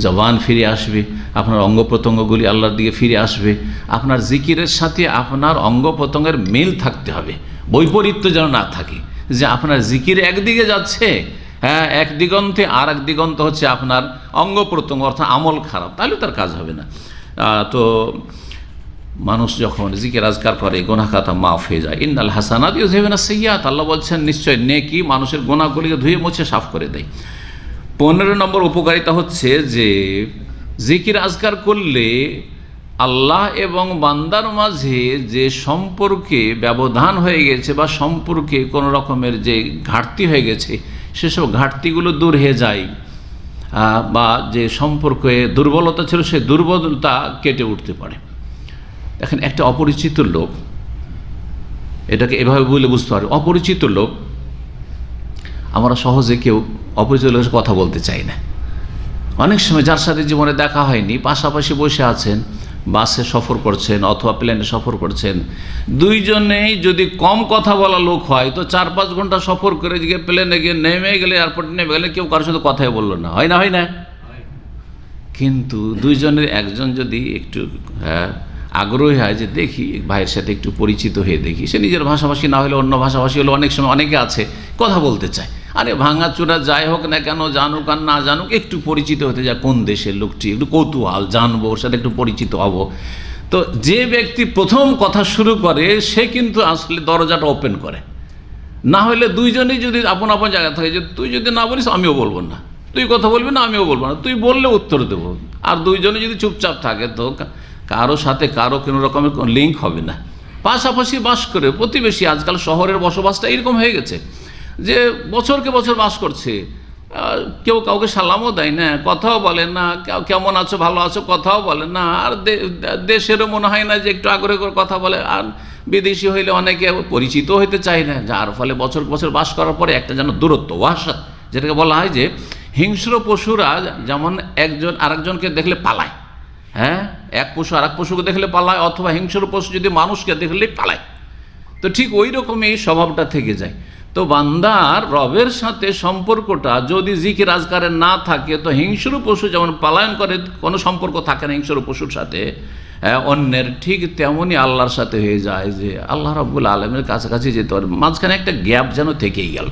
জবান ফিরে আসবে, আপনার অঙ্গ প্রত্যঙ্গগুলি আল্লাহর দিকে ফিরে আসবে। আপনার জিকিরের সাথে আপনার অঙ্গ প্রত্যঙ্গের মিল থাকতে হবে, বৈপরীত্য যেন না থাকে, যে আপনার জিকির একদিকে যাচ্ছে, হ্যাঁ, এক দিগন্তে, আর এক দিগন্ত হচ্ছে আপনার অঙ্গ প্রত্যঙ্গ, অর্থাৎ আমল খারাপ, তাহলে তার কাজ হবে না। তো মানুষ যখন জিকির আজকার করে গুনাহ খাতা মাফ হয়ে যায়। ইন্নাল হাসানাত ইউযহিবুনা সাইয়্যাত, আল্লাহ বলছেন নিশ্চয় নেকি মানুষের গুনাহগুলিকে ধুয়ে মুছে সাফ করে দেয়। 15 নম্বর উপকারিতা হচ্ছে যে জিকির আজকার করলে আল্লাহ এবং বান্দার মাঝে যে সম্পর্কে ব্যবধান হয়ে গেছে বা সম্পর্কে কোনো রকমের যে ঘাটতি হয়ে গেছে সেসব ঘাটতিগুলো দূর হয়ে যায়, বা যে সম্পর্কে দুর্বলতা ছিল সেই দুর্বলতা কেটে উঠতে পারে। দেখেন, একটা অপরিচিত লোক, এটাকে এভাবে বলে বুঝতে পারে, অপরিচিত লোক, আমরা সহজে কেউ অপরিচিত লোকের সাথে কথা বলতে চাই না। অনেক সময় যার সাথে জীবনে দেখা হয়নি, পাশাপাশি বসে আছেন, বাসে সফর করছেন অথবা প্লেনে সফর করছেন, দুইজনেই যদি কম কথা বলা লোক হয় তো 4-5 ঘন্টা সফর করে গিয়ে প্লেনে গিয়ে নেমে গেলে, এয়ারপোর্টে নেমে গেলে কেউ কারোর সাথে কথাই বললো না, হয় না? হয় না? কিন্তু দুইজনের একজন যদি একটু আগ্রহী হয় যে দেখি ভাইয়ের সাথে একটু পরিচিত হয়ে দেখি, সে নিজের ভাষাভাষী না হলে অন্য ভাষাভাষী হলে অনেক সময় অনেকে আছে কথা বলতে চায়, আরে ভাঙাচোরা যাই হোক না কেন, জানুক আর না জানুক, একটু পরিচিত হতে যায়, কোন দেশের লোকটি, একটু কৌতূহল, জানবো, ওর সাথে একটু পরিচিত হব। তো যে ব্যক্তি প্রথম কথা শুরু করে সে কিন্তু আসলে দরজাটা ওপেন করে, না হলে দুইজনেই যদি আপন আপন জায়গা থাকে, যে তুই যদি না বলিস আমিও বলবো না, তুই কথা বলবি না আমিও বলবো না, তুই বললে উত্তর দেবো, আর দুইজনে যদি চুপচাপ থাকে তো কারো সাথে কারো কোনো রকমের লিঙ্ক হবে না। পাশাপাশি বাস করে প্রতিবেশী, আজকাল শহরের বসবাসটা এরকম হয়ে গেছে যে বছরকে বছর বাস করছে, কেউ কাউকে সালামও দেয় না, কথাও বলে না, কেমন আছো ভালো আছো কথাও বলে না, আর দেশেরও মনে হয় না যে একটু আগ্রহ করে কথা বলে, আর বিদেশি হইলে অনেকে পরিচিত হইতে চায় না, যার ফলে বছর বছর বাস করার পরে একটা যেন দূরত্ব, ওয়াহশাত, যেটাকে বলা হয় যে হিংস্র পশুরা যেমন একজন আরেকজনকে দেখলে পালায়, হ্যাঁ, এক পশু আর এক পশুকে দেখলে পালায়, অথবা হিংস্র পশু যদি মানুষকে দেখলে পালায়, তো ঠিক ওই রকমই স্বভাবটা থেকে যায়। তো বান্দার রবের সাথে সম্পর্কটা যদি জিকির আজকারের না থাকে তো হিংস্র পশু যেমন পালায়ন করে, কোনো সম্পর্ক থাকে না হিংস্র পশুর সাথে অন্যের, ঠিক তেমনই আল্লাহর সাথে হয়ে যায় যে আল্লাহ রাব্বুল আলামিনের কাছাকাছি যেতে পারে, মাঝখানে একটা গ্যাপ যেন থেকেই গেল,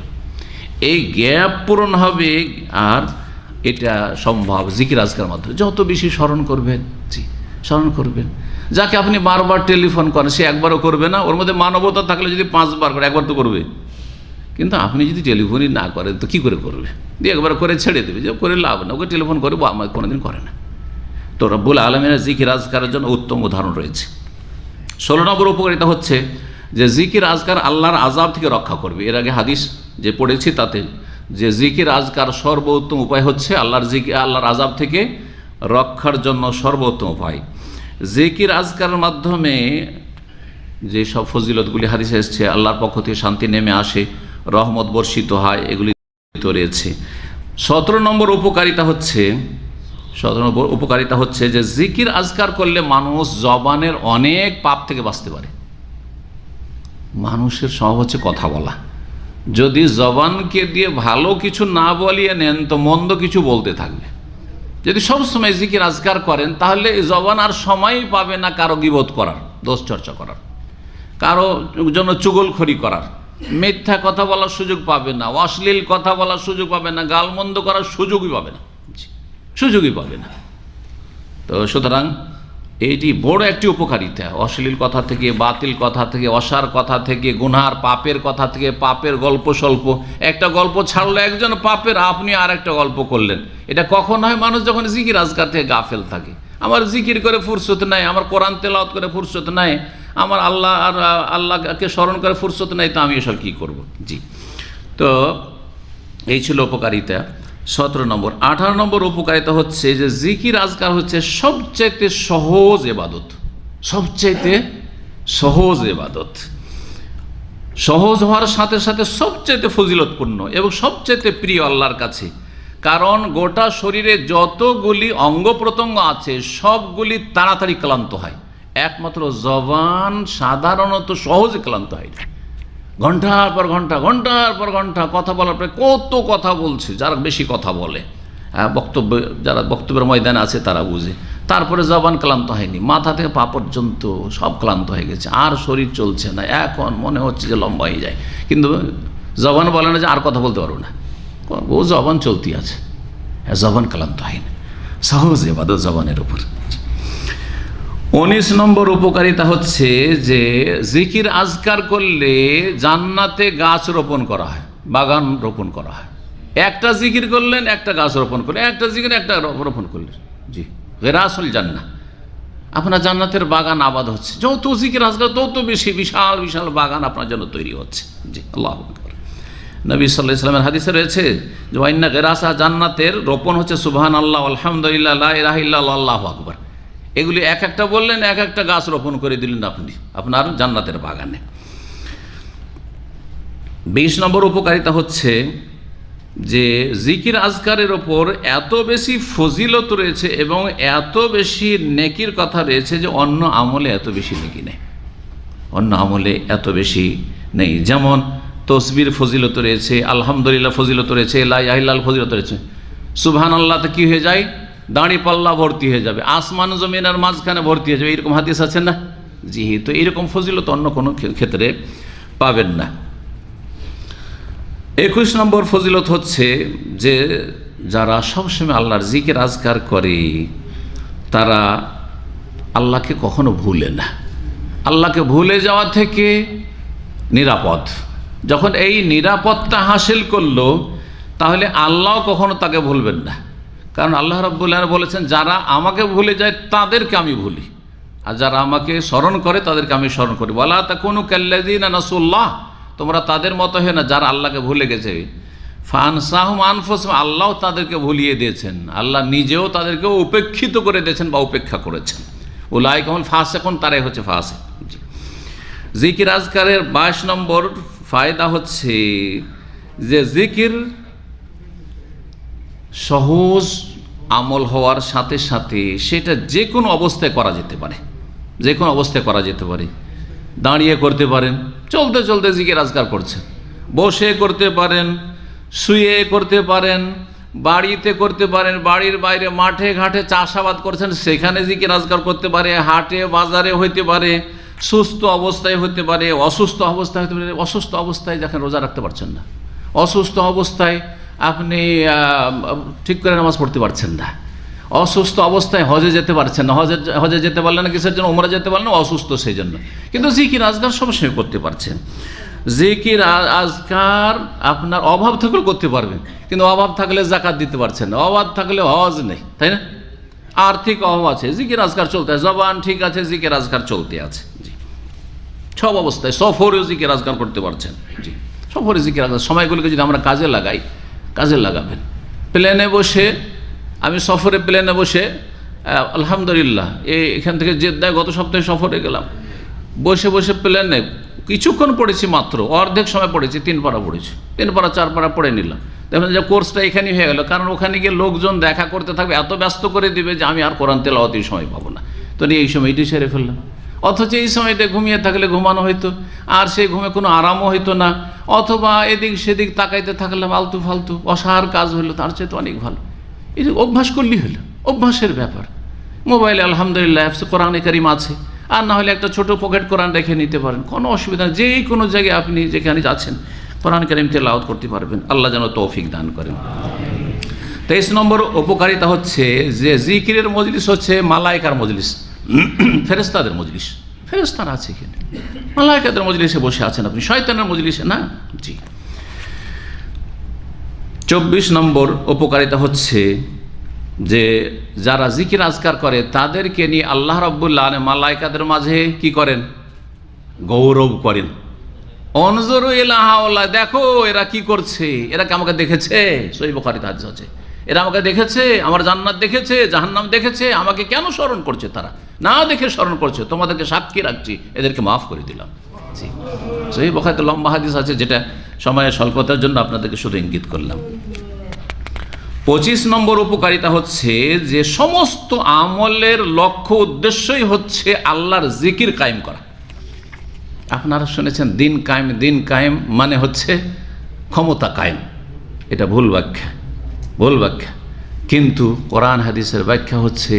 এই গ্যাপ পূরণ হবে। আর এটা সম্ভব জিকির আজকার মাধ্যমে, যত বেশি স্মরণ করবেন, জি স্মরণ করবেন। যাকে আপনি বারবার টেলিফোন করেন সে একবারও করবে না, ওর মধ্যে মানবতা থাকলে যদি 5 বার করে, একবার তো করবে, কিন্তু আপনি যদি টেলিফোনই না করেন তো কী করে করবে, দিয়ে একবার করে ছেড়ে দেবে, যে করে লাভ না, ওকে টেলিফোন করে আমার কোনোদিন করে না। তো রব্বুল আলামিনের জিকির আজকারের জন্য উত্তম উদাহরণ রয়েছে। 16 নম্বর উপকারিতা হচ্ছে যে জিকির আজকার আল্লাহর আযাব থেকে রক্ষা করবে। এর আগে হাদিস যে পড়েছি তাতে যে জিকির আজকার সর্বোত্তম উপায় হচ্ছে আল্লাহর আযাব থেকে রক্ষার জন্য সর্বোত্তম উপায়। জিকির আজকারের মাধ্যমে যে সব ফজিলতগুলি হাদিসে এসেছে, আল্লাহর পক্ষ থেকে শান্তি নেমে আসে, রহমত বর্ষিত হয়, এগুলি তো রয়েছে। 17 নম্বর উপকারিতা হচ্ছে যে জিকির আজকার করলে মানুষ জবানের অনেক পাপ থেকে বাঁচতে পারে। মানুষের স্বভাব হচ্ছে কথা বলা, যদি জবানকে দিয়ে ভালো কিছু না বলিয়ে নেন তো মন্দ কিছু বলতে থাকবে। যদি সবসময় জিকির আজকার করেন তাহলে এই জবান আর সময়ই পাবে না কারো গীবত করার, দোষ চর্চা করার, কারো জন্য চুগলখড়ি করার, মিথ্যা কথা বলার সুযোগ পাবে না, অশ্লীল কথা বলার সুযোগ পাবে না, গালমন্দ করার সুযোগই পাবে না, সুযোগই পাবে না। তো সুতরাং এইটি বড় একটি উপকারিতা। অশ্লীল কথা থেকে, বাতিল কথা থেকে, অসার কথা থেকে, গুনার পাপের কথা থেকে, পাপের গল্প স্বল্প, একটা গল্প ছাড়লো একজন পাপের, আপনি আর একটা গল্প করলেন। এটা কখন হয়? মানুষ যখন জিকির আজকার থেকে গাফেল থাকে। আমার জিকির করে ফুরসত নাই, আমার কোরআন তেলাওয়াত করে ফুরসত নাই, আমার আল্লাহকে স্মরণ করে ফুরসত নাই, তো আমি এসব কী করব। জি, তো এই ছিল উপকারিতা 17 নম্বর। 18 নম্বর উপকারিতা হচ্ছে যে জিকির আজকার হচ্ছে সবচাইতে সহজ ইবাদত, সবচাইতে সহজ ইবাদত। সহজ হওয়ার সাথে সাথে সবচাইতে ফজিলতপূর্ণ এবং সবচাইতে প্রিয় আল্লাহর কাছে। কারণ গোটা শরীরে যতগুলি অঙ্গ প্রত্যঙ্গ আছে সবগুলি তাড়াতাড়ি ক্লান্ত হয়, একমাত্র জবান সাধারণত সহজে ক্লান্ত হয়। ঘন্টার পর ঘন্টা, ঘন্টার পর ঘন্টা কথা বলার পরে কত কথা বলছে, যারা বেশি কথা বলে, যারা বক্তব্যের ময়দানে আছে তারা বুঝে। তারপরে জবান ক্লান্ত হয়নি, মাথা থেকে পা পর্যন্ত সব ক্লান্ত হয়ে গেছে, আর শরীর চলছে না, এখন মনে হচ্ছে যে লম্বা হয়ে যায়, কিন্তু জবান বলে না যে আর কথা বলতে পারবো না, ও জবান চলতি আছে, জবান ক্লান্ত হয়নি। সহজ ইবাদত জবানের উপর। 19 নম্বর উপকারিতা হচ্ছে যে জিকির আজকার করলে জান্নাতে গাছ রোপণ করা হয়, বাগান রোপণ করা হয়। একটা জিকির করলেন, একটা গাছ রোপণ করলেন, একটা জিকির একটা রোপণ করলেন। জি, গেরাসুল জান্নাহ, আপনার জান্নাতের বাগান আবাদ হচ্ছে। যত জিকির আজকার তত বেশি বিশাল বিশাল বাগান আপনার জন্য তৈরি হচ্ছে। জি, আল্লাহু আকবার। নবী সাল্লাল্লাহু আলাইহি ওয়াসাল্লামের হাদিসে রয়েছে যে ওয়াইন্না গেরাসা, জান্নাতের রোপণ হচ্ছে সুবহানাল্লাহ, আলহামদুলিল্লাহ, লা ইলাহা ইল্লাল্লাহ, আল্লাহু আকবার। এগুলি এক একটা বললেন, এক একটা গাছ রোপণ করে দিলেন আপনি আপনার জান্নাতের বাগানে। 20 নম্বর উপকারিতা হচ্ছে যে জিকির আজকারের ওপর এত বেশি ফজিলত রয়েছে এবং এত বেশি নেকির কথা রয়েছে যে অন্য আমলে এত বেশি নেকি নেই, অন্য আমলে এত বেশি নেই। যেমন তসবির ফজিলত রয়েছে, আলহামদুলিল্লাহ ফজিলত রয়েছে, লা ইলাহা ইল্লাল্লাহ ফজিলত রয়েছে। সুবহানাল্লাহতে কি হয়ে যায়? দাঁড়ি পাল্লা ভর্তি হয়ে যাবে, আসমান জমিনের মাঝখানে ভর্তি হয়ে যাবে, এরকম হাদিস আছে না? জি, তো এইরকম ফজিলত অন্য কোনো ক্ষেত্রে পাবেন না। 21 নম্বর ফজিলত হচ্ছে যে যারা সবসময় আল্লাহর জিকির আজকার করে তারা আল্লাহকে কখনো ভুলে না। আল্লাহকে ভুলে যাওয়া থেকে নিরাপদ। যখন এই নিরাপত্তা হাসিল করলো তাহলে আল্লাহ কখনো তাকে ভুলবেন না। কারণ আল্লাহ রাব্বুল আলামিন বলেছেন, যারা আমাকে ভুলে যায় তাদেরকে আমি ভুলি, আর যারা আমাকে স্মরণ করে তাদেরকে আমি স্মরণ করি। ওয়ালা তাকুনু কাল্লাযীনা নাসুল্লাহ, তোমরা তাদের মতো হয় না যারা আল্লাহকে ভুলে গেছে। ফানসাহুম আনফুসাহুম, আল্লাহ তাদেরকে ভুলিয়ে দিয়েছেন, আল্লাহ নিজেও তাদেরকে উপেক্ষিত করে দিয়েছেন বা উপেক্ষা করেছেন। উলাইকা হুমুল ফাসিকুন, তারাই হচ্ছে ফাসিক। জিকির আজকারের 22 নম্বর ফায়দা হচ্ছে যে জিকির সহজ আমল হওয়ার সাথে সাথে সেটা যে কোনো অবস্থায় করা যেতে পারে, যে কোনো অবস্থায় করা যেতে পারে। দাঁড়িয়ে করতে পারেন, চলতে চলতে জিকির আজকার করছেন, বসে করতে পারেন, শুয়ে করতে পারেন, বাড়িতে করতে পারেন, বাড়ির বাইরে মাঠে ঘাটে চাষাবাদ করছেন সেখানে জিকির আজকার করতে পারে, হাটে বাজারে হইতে পারে, সুস্থ অবস্থায় হতে পারে, অসুস্থ অবস্থায় হতে পারে। অসুস্থ অবস্থায় যখন রোজা রাখতে পারছেন না, অসুস্থ অবস্থায় আপনি ঠিক করে নামাজ পড়তে পারছেন না, অসুস্থ অবস্থায় হজে যেতে পারছেন না, হজে যেতে পারলেন না কিসের জন্য? ওমরা যেতে পারলেন না, অসুস্থ সেই জন্য। কিন্তু জিকির আজকার সবসময় করতে পারছেন। জিকির আজকার আপনার অভাব থাকলেও করতে পারবেন, কিন্তু অভাব থাকলে জাকাত দিতে পারছেন না, অভাব থাকলে হজ নেই, তাই না? আর্থিক অভাব আছে, জিকির আজকার চলতে আছে, জবান ঠিক আছে, জিকির আজকার চলতে আছে। জি, সব অবস্থায় সফরেও জিকির আজকার করতে পারছেন। জি, সফরে জিকির আজকার সময়গুলোকে যদি আমরা কাজে লাগাই, কাজে লাগাবেন। প্লেনে বসে, আমি সফরে প্লেনে বসে আলহামদুলিল্লাহ এখান থেকে জেদ্দায় গত সপ্তাহে সফরে গেলাম, বসে বসে প্লেনে কিছুক্ষণ পড়েছি, মাত্র অর্ধেক সময় পড়েছি, 3 পারা পড়েছি, 3 পারা 4 পারা পড়ে নিলাম। দেখুন যে কোর্সটা এখানেই হয়ে গেল, কারণ ওখানে গিয়ে লোকজন দেখা করতে থাকবে, এত ব্যস্ত করে দিবে যে আমি আর কোরআন তেলাওয়াতের সময় পাবো না, তো এই সময়টি সেরে ফেললাম। অথচ এই সময়টা ঘুমিয়ে থাকলে ঘুমানো হইতো, আর সেই ঘুমে কোনো আরামও হইতো না, অথবা এদিক সেদিক তাকাইতে থাকলাম, আলতু ফালতু অসার কাজ হইলো, তার চেয়ে তো অনেক ভালো। এটা অভ্যাস করলেই হলো, অভ্যাসের ব্যাপার। মোবাইলে আলহামদুলিল্লাহ কোরআনে কারিম আছে, আর না হলে একটা ছোট পকেট কোরআন রেখে নিতে পারেন, কোনো অসুবিধা নেই। যেই কোনো জায়গায় আপনি যেখানে যাচ্ছেন কোরআন কারিম তেলাওয়াত করতে পারবেন। আল্লাহ যেন তৌফিক দান করেন। 23 নম্বর উপকারিতা হচ্ছে যে জিকিরের মজলিস হচ্ছে মালায়েকার মজলিস, ফেরেশতাদের মজলিস। ফেরেশতারা আছে এখানে, মালায়েকাদের মজলিসে বসে আছেন আপনি, শয়তানের মজলিসে না। জি। 24 নম্বর উপকারিতা হচ্ছে যে যারা জিকির আজকার করে তাদেরকে নিয়ে আল্লাহ রাব্বুল আলামিন মালায়েকাদের মাঝে কি করেন? গৌরব করেন। অনজুরু ইলা হাওলা, দেখো এরা কি করছে, এরা কি আমাকে দেখেছে? সহিহ বুখারীতে হাদিস আছে, এরা আমাকে দেখেছে, আমার জান্নাত দেখেছে, জাহান্নাম দেখেছে, আমাকে কেন স্মরণ করছে? তারা না দেখে স্মরণ করছে, তোমাদেরকে সাক্ষী রাখছি, এদেরকে মাফ করে দিলাম। জি, সহিহ বুখারীতে লম্বা হাদিস আছে, যেটা সময়ের স্বল্পতার জন্য আপনাদেরকে শুধু ইঙ্গিত করলাম। 25 নম্বর উপকারিতা হচ্ছে যে সমস্ত আমলের লক্ষ্য উদ্দেশ্যই হচ্ছে আল্লাহর জিকির কায়েম করা। আপনারা শুনেছেন দিন কায়েম, দিন কায়েম মানে হচ্ছে ক্ষমতা কায়েম। এটা ভুল ব্যাখ্যা, ভুল ব্যাখ্যা। কিন্তু কোরআন হাদিসের ব্যাখ্যা হচ্ছে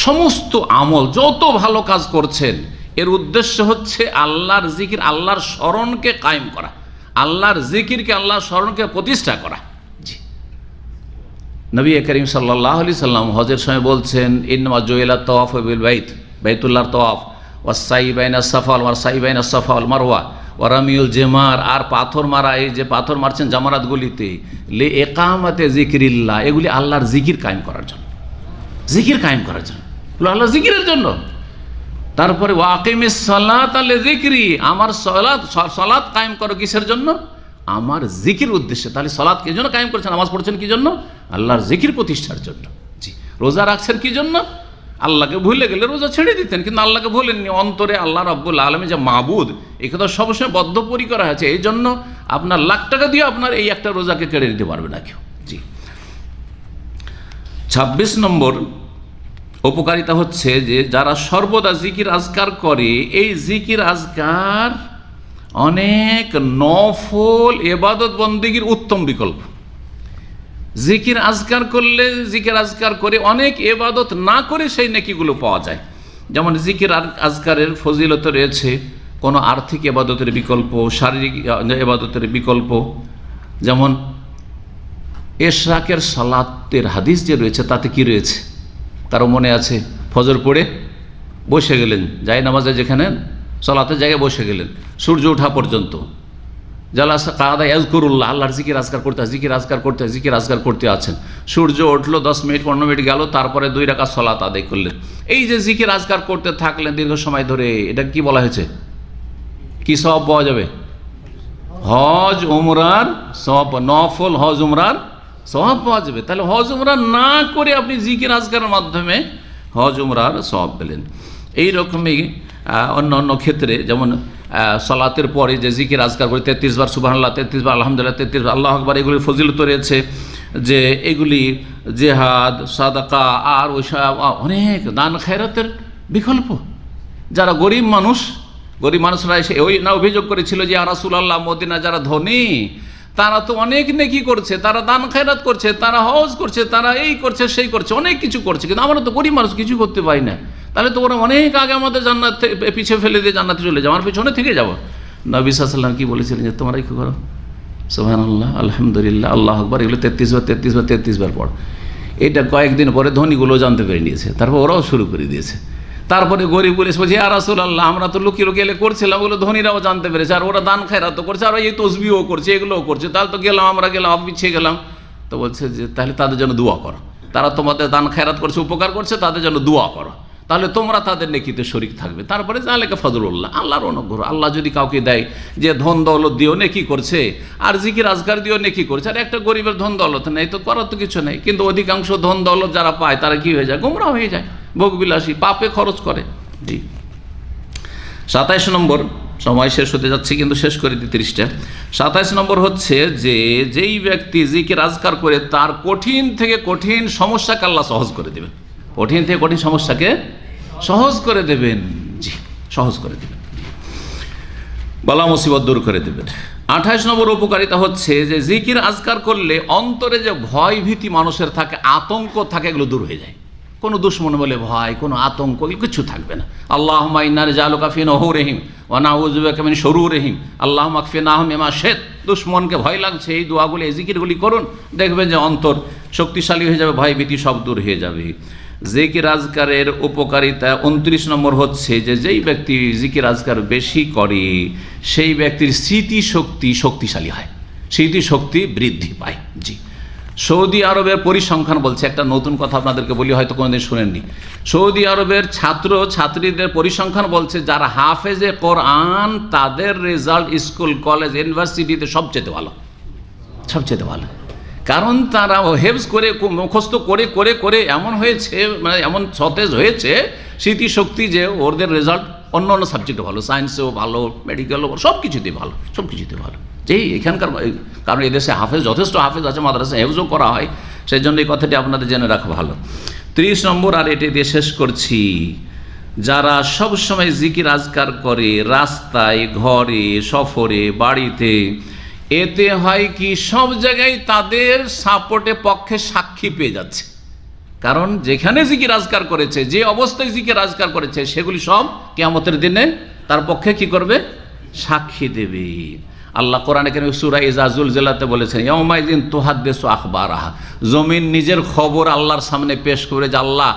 সমস্ত আমল, যত ভালো কাজ করছেন এর উদ্দেশ্য হচ্ছে আল্লাহর জিকির, আল্লাহর স্মরণকে কায়েম করা, আল্লাহর জিকিরকে, আল্লাহর স্মরণকে প্রতিষ্ঠা করা। জি, নবী করিম সাল্লাল্লাহু আলাইহি সাল্লাম হজের সময় বলছেন, ইন্নামা জুইলা তাওয়াফ বিল বাইত, বাইতুল্লাহর তাওয়াফ, ওয়াসাই বাইনা সাফা ওয়াল সাই বাইনা সাফা ওয়াল মারওয়া ওয়া রামিউল জামার, আর পাথর মারা, এই যে পাথর মারছেন জামারাতগুলিতে, লি ইকামাতে যিকরিল্লাহ, এগুলি আল্লাহর জিকির কায়েম করার জন্য, জিকির কায়েম করার জন্য, আল্লাহর জিকিরের জন্য। তারপরে ওয়া আকিমিস সালাতা লিযিকরি, আমার সালাত কায়েম করো কিসের জন্য? আমার জিকির উদ্দেশ্যে। তাহলে সালাত কি জন্য কায়েম করছেন? নামাজ পড়ছেন কি জন্য? আল্লাহর জিকির প্রতিষ্ঠার জন্য। জি। রোজা রাখছেন কি জন্য? আল্লাহকে ভুলে গেলে রোজা ছেড়ে দিতেন, কিন্তু আল্লাহকে ভুলেননি। অন্তরে আল্লাহ রাব্বুল আলামিন যে মাবুদ, এই কথা সবসময় বদ্ধপরিকর আছে, এই জন্য আপনার লাখ টাকা দিয়ে আপনার এই একটা রোজাকে কেড়ে দিতে পারবে না কেউ। জি। 26 নম্বর উপকারিতা হচ্ছে যে যারা সর্বদা জিকির আজকার করে, এই জিকির আজকার অনেক নফল ইবাদত বন্দেগীর উত্তম বিকল্প। জিকির আজকার করলে, জিকির আজকার করে অনেক ইবাদত না করে সেই নেকিগুলো পাওয়া যায়। যেমন জিকির আজকারের ফজিলত রয়েছে কোনো আর্থিক ইবাদতের বিকল্প, শারীরিক ইবাদতের বিকল্প। যেমন ইশরাকের সালাতের হাদিস যে রয়েছে, তাতে কি রয়েছে কারো মনে আছে? ফজর পড়ে বসে গেলেন, যাই নামাজে যেখানে সালাতের জায়গায় বসে গেলেন, সূর্য ওঠা পর্যন্ত জালাসা কাদা ইয়াজকুরুল্লাহ, আল্লাহর জিকির আজকার করতে, জিকির আজকার করতে, জিকির আজকার করতে আছেন। সূর্য উঠলো, 10 মিনিট 15 মিনিট গেল, তারপরে 2 রাকাত সালাত আদায় করলেন। এই যে জিকির আজকার করতে থাকলেন দীর্ঘ সময় ধরে, এটা কি বলা হয়েছে? কি সওয়াব পাওয়া যাবে? হজ উমরার সওয়াব, নফল হজ উমরার সওয়াব পাওয়া যাবে। তাহলে হজ উমরা না করে আপনি জিকির আজকারের মাধ্যমে হজ উমরার সওয়াব পেলেন। এই রকমই অন্য অন্য ক্ষেত্রে, যেমন সালাতের পরে যে জিকির আজকার করে 33 বার সুবহানাল্লাহ, 33 বার আলহামদুলিল্লাহ, 33 বার আল্লাহু আকবার, এগুলির ফজিলত রয়েছে যে এগুলি জেহাদ, সাদাকা আর ওই অনেক দান খায়রাতের বিকল্প। যারা গরিব মানুষরা এসে ওই না অভিযোগ করেছিল যে ইয়া রাসূলুল্লাহ, মদিনা যারা ধনী তারা তো অনেক নেকি করছে, তারা দান খায়রাত করছে, তারা হজ করছে, তারা এই করছে সেই করছে, অনেক কিছু করছে, কিন্তু আমরা তো গরিব মানুষ কিছু করতে পারি না। তাহলে তো ওরা অনেক আগে আমাদের জান্নাত পিছিয়ে ফেলে দিয়ে জান্নাতে চলে যাও, আমার পিছনে থেকে যাবো। নবী সাল্লাল্লাহু আলাইহি ওয়াসাল্লাম কি বলেছিলেন যে তোমরা কি করো? সুবহানাল্লাহ, আলহামদুলিল্লাহ, আল্লাহু আকবার, এগুলো 33 বার পড়। এটা কয়েকদিন পরে ধনীগুলো জানতে পেরে নিয়েছে, তারপর ওরাও শুরু করে দিয়েছে। তারপরে গরিবগুলো এসে বলছে ইয়া রাসূলুল্লাহ, আমরা তো লুকিয়ে লুকিয়ে করছিলাম, ওগুলো ধনীরাও জানতে পেরেছে, আর ওরা দান খায়রাত করছে, আর এই তসবিহও করছে, এগুলোও করছে, তাহলে তো গেলাম, আমরা গেলাম, পিছিয়ে গেলাম। তো বলছে যে তাহলে তাদের জন্য দোয়া করো, তারা তোমাদের দান খায়রাত করছে, উপকার করছে, তাদের জন্য দোয়া করো, তাহলে তোমরা তাদের নেকিতে শরীক থাকবে। তারপরে জালেকা ফজলুল্লাহ, আল্লাহর অনুগ্রহ। আল্লাহ যদি কাউকে দেয় যে ধন দৌলত দিয়েও নেকি করছে, আর জিকির আজকার দিয়েও নেকি করছে, আর একটা গরিবের ধন দৌলত নেই, তো করার তো কিছু নেই। কিন্তু অধিকাংশ ধন দৌলত যারা পায় তারা কি হয়ে যায়? গোমরা হয়ে যায়, ভোগবিলাসী, পাপে খরচ করে। জি। 27 নম্বর, সময় শেষ হতে যাচ্ছে কিন্তু শেষ করে দিই 30টা। 27 নম্বর হচ্ছে যে যেই ব্যক্তি জিকির আজকার করে তার কঠিন থেকে কঠিন সমস্যাকে আল্লাহ সহজ করে দেবেন। কঠিন থেকে কঠিন সমস্যাকে সহজ করে দেবেন, জি সহজ করে দেবেন, বালা মুসিবত দূর করে দেবেন। 28 নম্বর উপকারিতা হচ্ছে যে জিকির আজকার করলে অন্তরে যে ভয় ভীতি মানুষের থাকে, আতঙ্ক থাকে, এগুলো দূর হয়ে যায়। কোনো দুশ্মন বলে ভয়, কোনো আতঙ্ক, এগুলো কিছু থাকবে না। আল্লাহুম্মা ইন্না নাজআলুকা ফি নুহুরিহিম ওয়া নাউযু বিকা মিন শুরুরিহিম আল্লাহুম্মা কফিনাহুম বিমা শিত। দুশ্মনকে ভয় লাগছে, এই দোয়াগুলি, এই জিকিরগুলি করুন, দেখবেন যে অন্তর শক্তিশালী হয়ে যাবে, ভয় ভীতি সব দূর হয়ে যাবে। জিকির আজকারের উপকারিতা 29 নম্বর হচ্ছে যে যেই ব্যক্তি জিকির আজকার বেশি করে সেই ব্যক্তির স্মৃতিশক্তি শক্তিশালী হয়, স্মৃতিশক্তি বৃদ্ধি পায়। জি, সৌদি আরবের পরিসংখ্যান বলছে, একটা নতুন কথা আপনাদেরকে বলি, হয়তো কোনোদিন শুনেননি। সৌদি আরবের ছাত্র ছাত্রীদের পরিসংখ্যান বলছে যারা হাফেজে কোরআন তাদের রেজাল্ট স্কুল কলেজ ইউনিভার্সিটিতে সবচেয়ে ভালো, সবচেয়ে ভালো। কারণ তারা হেফজ করে মুখস্থ করে করে করে এমন হয়েছে, মানে এমন সতেজ হয়েছে স্মৃতিশক্তি যে ওদের রেজাল্ট অন্য অন্য সাবজেক্টে ভালো, সায়েন্সেও ভালো, মেডিকেলও ভালো, সব কিছুতেই ভালো, সব কিছুতেই ভালো। যেই এখানকার, কারণ এদেশে হাফেজ যথেষ্ট হাফেজ আছে, মাদ্রাসা হেফজও করা হয়, সেই জন্য এই কথাটি আপনাদের জেনে রাখা ভালো। 30 নম্বর, আর এটি দিয়ে শেষ করছি, যারা সবসময় জিকির আজকার করে রাস্তায়, ঘরে, সফরে, বাড়িতে, এতে হয় কি সব জায়গায় তাদের সাপোর্টে পক্ষে সাক্ষী পেয়ে যাচ্ছে। কারণ যেখানে জিকির আজকার করেছে, যে অবস্থায় জিকির আজকার করেছে, সেগুলি সব কিয়ামতের দিনে তার পক্ষে কি করবে? সাক্ষী দেবে। আল্লাহ কোরআনে কারীমে সূরা ইযা যুলজিলাতে বলেছেন, ইয়াউমাইযিন তুহাদ্দিসু আখবারাহা, জমিন নিজের খবর আল্লাহর সামনে পেশ করে যে আল্লাহ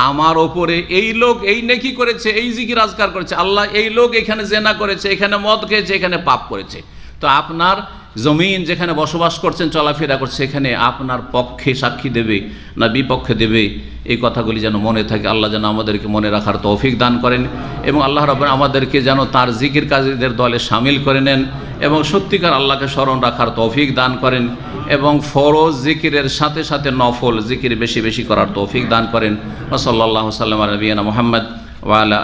আমার ওপরে এই লোক এই নেকি করেছে, এই জিকির আজকার করেছে, আল্লাহ এই লোক এখানে জেনা করেছে, এখানে মদ খেয়েছে, এখানে পাপ করেছে। তো আপনার জমিন যেখানে বসবাস করছেন, চলাফেরা করছে, এখানে আপনার পক্ষে সাক্ষী দেবে না বিপক্ষে দেবে, এই কথাগুলি যেন মনে থাকে। আল্লাহ যেন আমাদেরকে মনে রাখার তৌফিক দান করেন এবং আল্লাহ রাব্বুল আমাদেরকে যেন তার জিকির কাজীদের দলে সামিল করে নেন এবং সত্যিকার আল্লাহকে স্মরণ রাখার তৌফিক দান করেন এবং ফরজ জিকিরের সাথে সাথে নফল জিকির বেশি বেশি করার তৌফিক দান করেন। ওয়া সাল্লাল্লাহু সাল্লাম আলা নবিয়িনা মুহাম্মদ ওয়া আলা